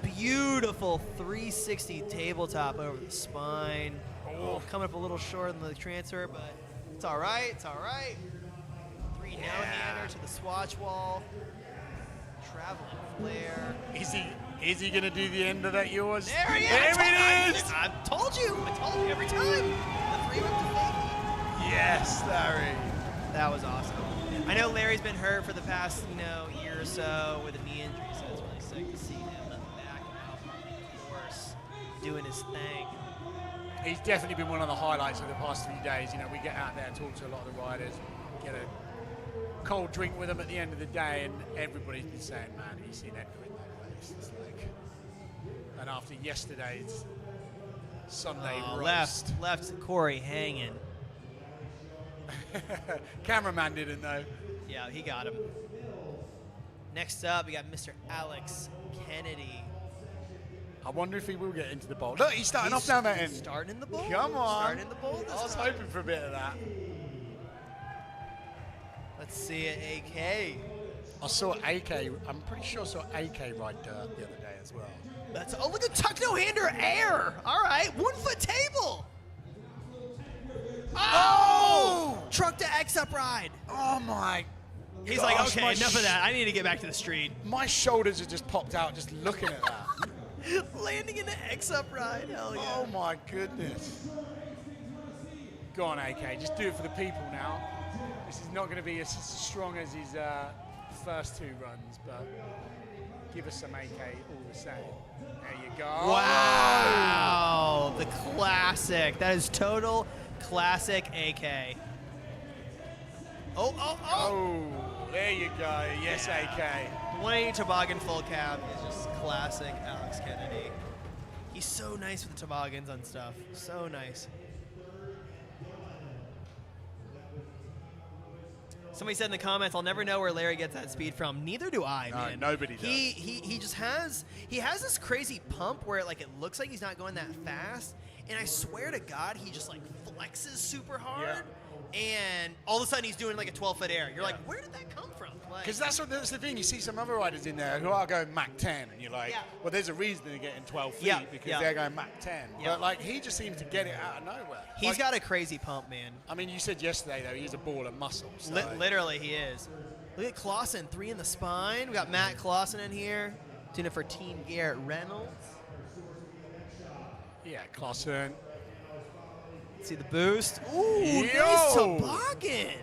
Beautiful 360 tabletop over the spine. Oh, coming up a little short in the transfer, but it's all right. It's all right. 3 no-hander to the swatch wall. Traveling flare. Is he gonna do the end of that yours? There he is. There it is. I told you every time. The 3 whip to fake. Yes, Larry. That was awesome. I know Larry's been hurt for the past, year or so with a knee injury, so it's really sick to see him back out on the course, doing his thing. He's definitely been one of the highlights of the past few days. We get out there and talk to a lot of the riders, get a cold drink with them at the end of the day, and everybody's been saying, man, he's seen Edgar in that race. It's like, and after yesterday's Sunday roast. Left Cory hanging. Cameraman didn't know. Yeah, he got him. Next up, we got Mr. Alex Kennedy. I wonder if he will get into the bowl. Look, he's starting off down that end. Starting in the bowl. Come on. Starting in the bowl. I was hoping for a bit of that. Let's see it, AK. I saw AK. I'm pretty sure I saw AK ride dirt the other day as well. Look at tuck no hander air. All right, 1 foot table. Oh! Truck to X up ride. Oh my. He's gosh, like, okay, enough of that. I need to get back to the street. My shoulders have just popped out just looking at that. Landing in the X up ride. Hell yeah. Oh my goodness. Go on, AK. Just do it for the people now. This is not going to be as strong as his first 2 runs, but give us some AK all the same. There you go. Wow, the classic. That is total classic AK. Oh, there you go. Yes, AK. 180 toboggan full cab is just classic Alex Kennedy. He's so nice with the toboggans on stuff. So nice. Somebody said in the comments, "I'll never know where Larry gets that speed from." Neither do I, No, man. nobody does. He just has this crazy pump where it looks like he's not going that fast, and I swear to God, he just like flexes super hard, and all of a sudden he's doing like a 12-foot air. You're like, where did that come from? Because that's the thing. You see some other riders in there who are going Mach 10, and you're like, well, there's a reason they're getting 12 feet because they're going Mach 10. But like, he just seems to get it out of nowhere. He's got a crazy pump, man. I mean, you said yesterday though, he's a ball of muscle. So. Literally, he is. Look at Clausen, 3 in the spine. We got Matt Clausen in here, doing it for Team Garrett Reynolds. Yeah, Clausen. See the boost. Ooh, Yo! nice toboggan.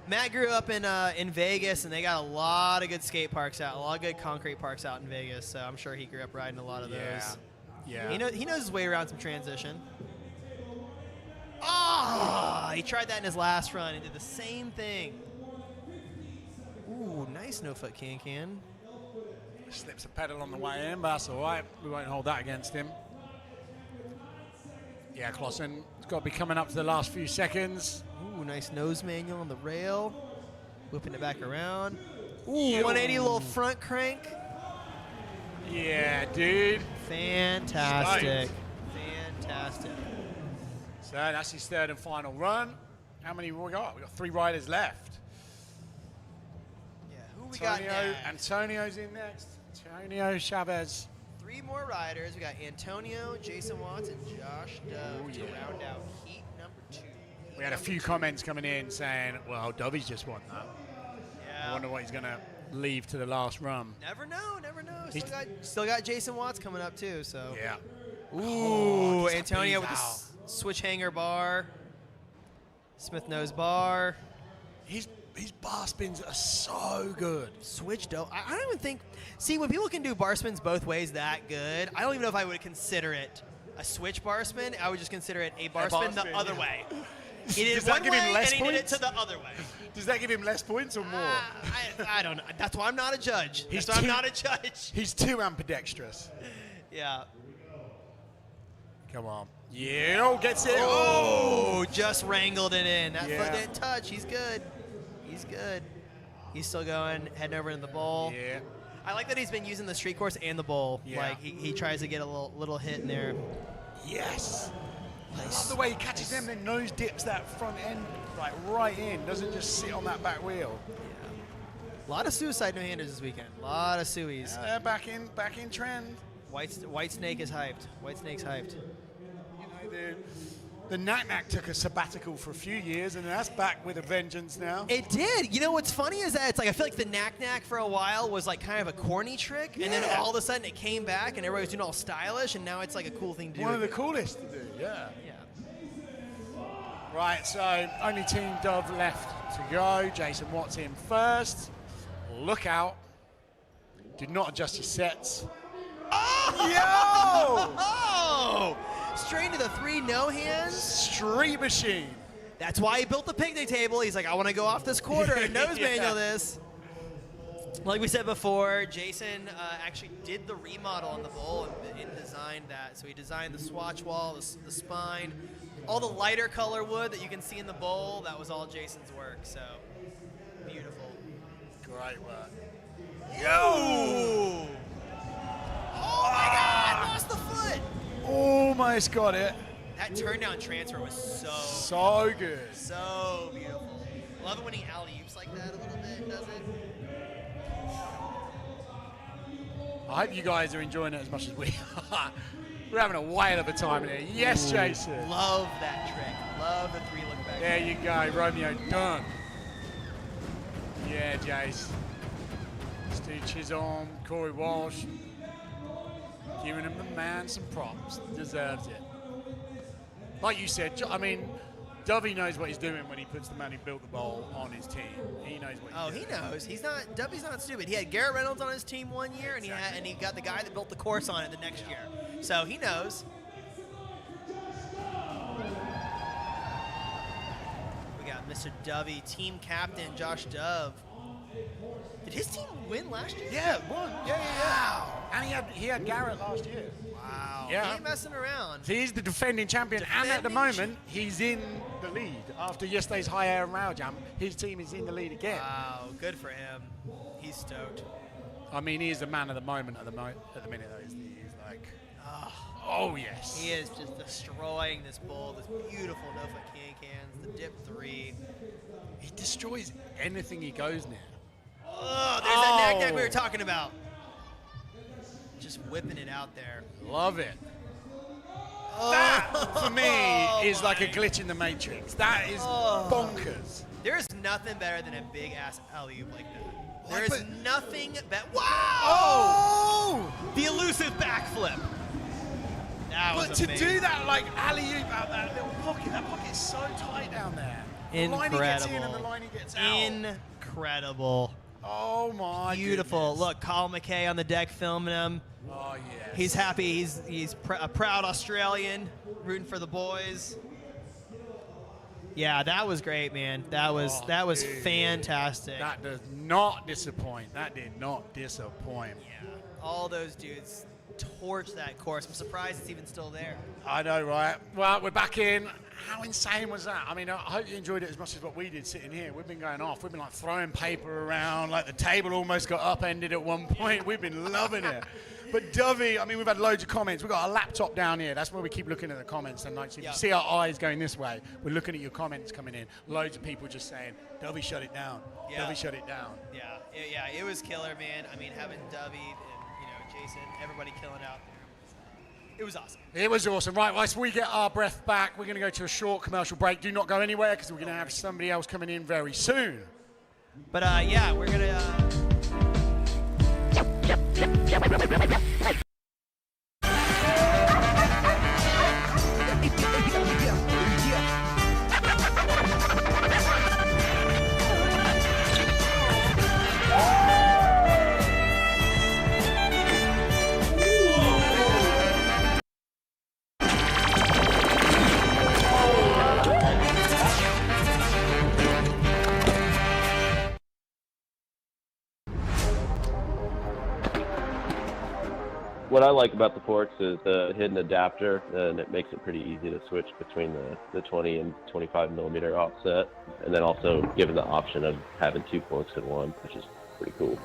Matt grew up in Vegas, and they got a lot of good skate parks out, a lot of good concrete parks out in Vegas. So I'm sure he grew up riding a lot of those. Yeah. He knows his way around some transition. Oh, he tried that in his last run and did the same thing. Ooh, nice no-foot can. Slips a pedal on the way in, but that's all right. We won't hold that against him. Yeah, Clausen has got to be coming up to the last few seconds. Ooh, nice nose manual on the rail. Whipping it back around. Ooh, 180 little front crank. Yeah, dude. Fantastic. Fantastic. So that's his third and final run. How many have we got? We've got 3 riders left. Yeah, who we got next? Antonio's in next. Antonio Chavez. 3 more riders. We got Antonio, Jason Watts, and Josh Dove to round out heat number 2. We had a few comments coming in saying, well, Dovey's just won that. Yeah. I wonder what he's going to leave to the last run. Never know. Still got Jason Watts coming up too. So. Yeah. Ooh, Antonio with the switch hanger bar. Smith nose bar. His bar spins are so good. Switch dope. I don't even think. See, when people can do bar spins both ways that good, I don't even know if I would consider it a switch bar spin. I would just consider it a bar spin the other way. He did it one way and he did it to the other way. Does that give him less points or more? I don't know. That's why I'm not a judge. I'm not a judge. He's too ambidextrous. Yeah. Come on. Yeah, gets it. Oh, just wrangled it in. That Yeah. foot didn't touch. He's good. He's good. He's still going, heading over into the bowl. Yeah. I like that he's been using the street course and the bowl. Yeah. Like he tries to get a little hit in there. Yes. I love the way he catches them, then nose dips that front end like right in. Doesn't just sit on that back wheel. A lot of suicide no-handers this weekend. A lot of suies. They're back in trend. White Snake is hyped. White Snake's hyped. You know, the Knack took a sabbatical for a few years, and that's back with a vengeance now. It did. You know what's funny is that it's like I feel like the Knack for a while was like kind of a corny trick, and then all of a sudden it came back, and everybody was doing all stylish, and now it's like a cool thing to do. One of the coolest to do. Yeah. Yeah. Right, so only Team Dove left to go. Jason Watts in first. Look out. Do not adjust your sets. Oh! Yo! Oh! Straight into the 3 no hands. Street machine. That's why he built the picnic table. He's like, I want to go off this quarter and nose manual this. Like we said before, Jason actually did the remodel on the bowl and designed that. So he designed the swatch wall, the spine, all the lighter color wood that you can see in the bowl. That was all Jason's work. So beautiful. Great work. Yo! Oh my God! Lost the foot. Almost got it. That turn down transfer was so good. So beautiful. I love it when he alley-oops like that a little bit, does it? I hope you guys are enjoying it as much as we are. We're having a whale of a time in here. Yes, Jason. Love that trick. Love the 3 look back. There you go, Romeo, done. Yeah, Jace. Stu Chisholm, Cory Walsh. Giving him the man some props. Deserves it. Like you said, I mean, Dovey knows what he's doing when he puts the man who built the bowl on his team. He knows what he's doing. He knows. He's not. Dubby's not stupid. He had Garrett Reynolds on his team one year, and he got the guy that built the course on it the next year. So he knows. We got Mr. Dovey, team captain Josh Dove. Did his team win last year? Yeah, won. Yeah. Wow. And he had Garrett last year. Wow. Yeah. He ain't messing around. He's the defending champion, and at the moment, he's in the lead. After yesterday's high air and rail jump, his team is in the lead again. Wow, good for him. He's stoked. I mean, he is the man of the moment at the minute, though, isn't he? He's like, oh yes. He is just destroying this bowl, this beautiful no-foot can-cans, the dip 3. He destroys anything he goes near. Oh, there's that neck we were talking about. Just whipping it out there. Love it. That, for me, is like a glitch in the Matrix. That is bonkers. There's nothing better than a big-ass alley-oop like that. There is but- nothing better. Wow! Oh! The elusive backflip. That was But to amazing. do that, like alley-oop out that little pocket, that pocket's so tight down there. The line he gets in and the line he gets out. Incredible. Oh my Beautiful. goodness. Look, Colin McKay on the deck filming him. Oh yes. He's happy. He's a proud Australian, rooting for the boys. Yeah, that was great, man. That was dude. fantastic. That does not disappoint. That did not disappoint. Yeah, all those dudes torched that course. I'm surprised it's even still there. I know, right? Well, we're back in. How insane was that? I mean, I hope you enjoyed it as much as what we did sitting here. We've been going off. We've been like throwing paper around. Like the table almost got upended at one point. We've been loving it. But Dovey, I mean, we've had loads of comments. We've got a laptop down here. That's where we keep looking at the comments. And like, so if you see our eyes going this way, we're looking at your comments coming in. Loads of people just saying, Dovey, shut it down. Yeah. Dovey, shut it down. Yeah, it was killer, man. I mean, having Dovey and Jason, everybody killing out there. It was awesome. It was awesome. Right, once we get our breath back, we're going to go to a short commercial break. Do not go anywhere because we're going to have somebody else coming in very soon. But yeah, we're going to... What I like about the forks is the hidden adapter, and it makes it pretty easy to switch between the 20 and 25 millimeter offset, and then also given the option of having 2 forks in one, which is pretty cool.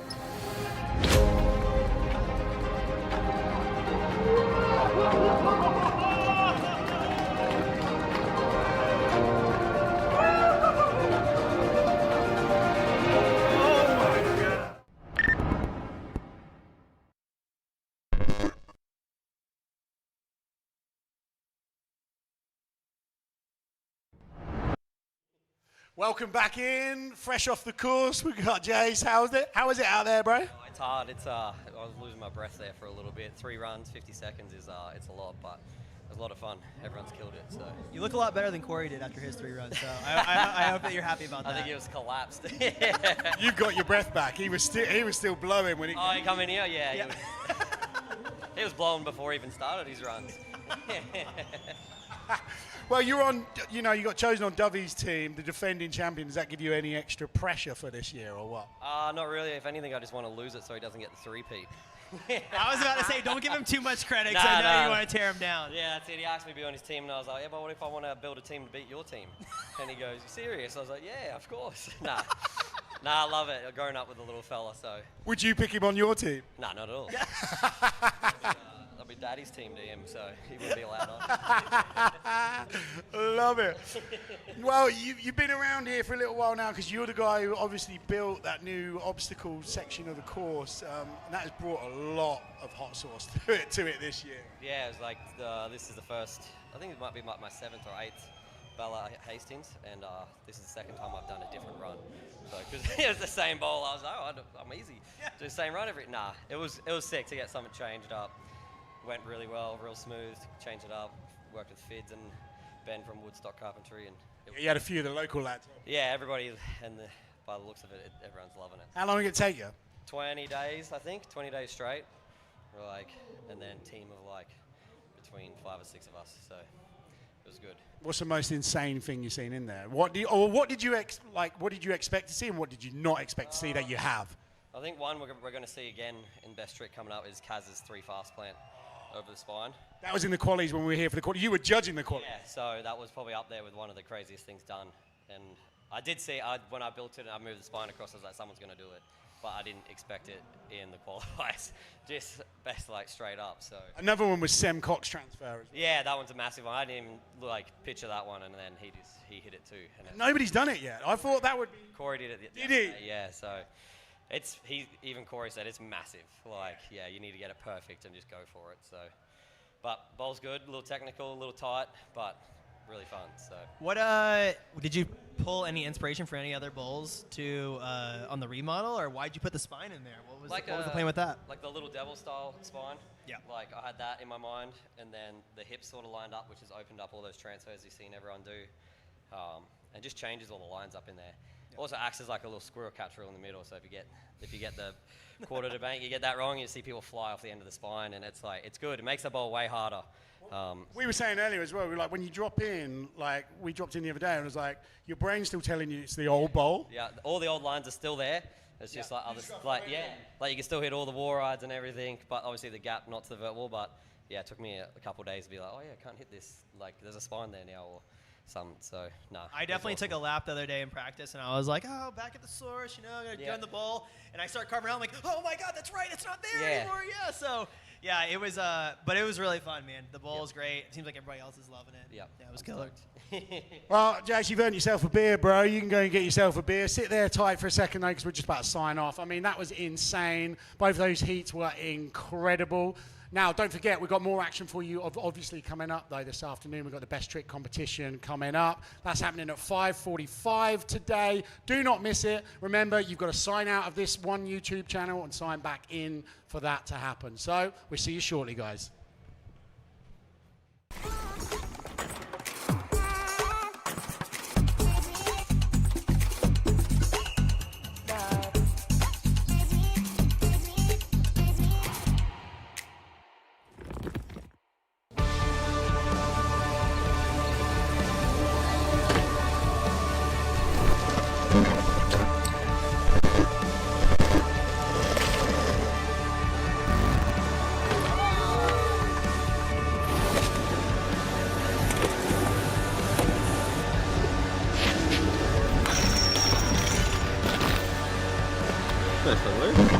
Welcome back in, fresh off the course. We got Jace. How is it out there, bro? Oh, it's hard. I was losing my breath there for a little bit. 3 runs, 50 seconds is it's a lot, but it was a lot of fun. Everyone's killed it. So You look a lot better than Cory did after his 3 runs. So I hope that you're happy about that. I think he was collapsed. You got your breath back. He was still blowing when he. Oh, he come in here? Yeah. He was blowing before he even started his runs. Well, you got chosen on Dovey's team, the defending champion. Does that give you any extra pressure for this year or what? Not really. If anything, I just want to lose it so he doesn't get the 3-peat. I was about to say, don't give him too much credit because I know you want to tear him down. Yeah, that's it. He asked me to be on his team, and I was like, yeah, but what if I want to build a team to beat your team? And he goes, you serious? I was like, yeah, of course. Nah, I love it. I've grown up with a little fella, so. Would you pick him on your team? Nah, not at all. That'll be Daddy's team to him, so he wouldn't be allowed on. Love it. Well, you've been around here for a little while now because you're the guy who obviously built that new obstacle section of the course, and that has brought a lot of hot sauce to it this year. Yeah, it was like this is the first. I think it might be my 7th or 8th Battle of Hastings, and this is the 2nd time I've done a different run. So because it was the same bowl, I was like, oh, I'm easy. Do the same run every. Nah, it was sick to get something changed up. Went really well, real smooth. Changed it up. worked with Fids and Ben from Woodstock Carpentry, and You had a few of the local lads. yeah, everybody, and by the looks of it, everyone's loving it. How long did it take you? 20 days, I think, 20 days straight. We're like, and then team of like between 5 or 6 of us, so it was good. What's the most insane thing you've seen in there? What did you expect to see, and what did you not expect to see that you have? I think one we're going to see again in Best Trick coming up is Kaz's 3 fast plant over the spine. That was in the qualies when we were here for the qualies. You were judging the qualies. Yeah, so that was probably up there with one of the craziest things done. And I did see, when I built it and I moved the spine across, I was like, someone's going to do it. But I didn't expect it in the qualifiers. Just best like straight up. So Another one was Sem Cox transfer as well. yeah, that one's a massive one. I didn't even like picture that one, and then he hit it too. And Nobody's done it yet. I thought that would be... Corey did it. Did he? Yeah, so even Corey said it's massive. Like, yeah, you need to get it perfect and just go for it. So, but bowl's good, a little technical, a little tight, but really fun. So What did you pull any inspiration for any other bowls to on the remodel, or why'd you put the spine in there? What was the plan with that? Like the little devil style spine. Yeah. Like I had that in my mind, and then the hips sort of lined up, which has opened up all those transfers you've seen everyone do, and just changes all the lines up in there. Yeah. Also acts as like a little squirrel catcher in the middle. So if you get the quarter to bank, you get that wrong, you see people fly off the end of the spine, and it's like it's good. It makes the bowl way harder. We were saying earlier as well, we were like, when you drop in, like we dropped in the other day, and it was like, your brain's still telling you it's the old bowl. Yeah, all the old lines are still there. It's just like others, like you can still hit all the war rides and everything, but obviously the gap not to the vert wall. But yeah, it took me a couple of days to be like, oh yeah, I can't hit this. Like there's a spine there now, or some. So no. I definitely took a lap the other day in practice, and I was like, oh, back at the source, I'm gonna go in the bowl, and I start carving out. I'm like, oh my god, that's right, it's not there anymore. Yeah, so. Yeah, it was, but it was really fun, man. The bowl is great. It seems like everybody else is loving it. Yeah, it was killer. Well, Jax, you've earned yourself a beer, bro. You can go and get yourself a beer. Sit there tight for a second, though, because we're just about to sign off. I mean, that was insane. Both those heats were incredible. Now, don't forget, we've got more action for you, obviously, coming up, though, this afternoon. We've got the Best Trick competition coming up. That's happening at 5:45 today. Do not miss it. Remember, you've got to sign out of this one YouTube channel and sign back in for that to happen. So, we'll see you shortly, guys. Nice one, Luke.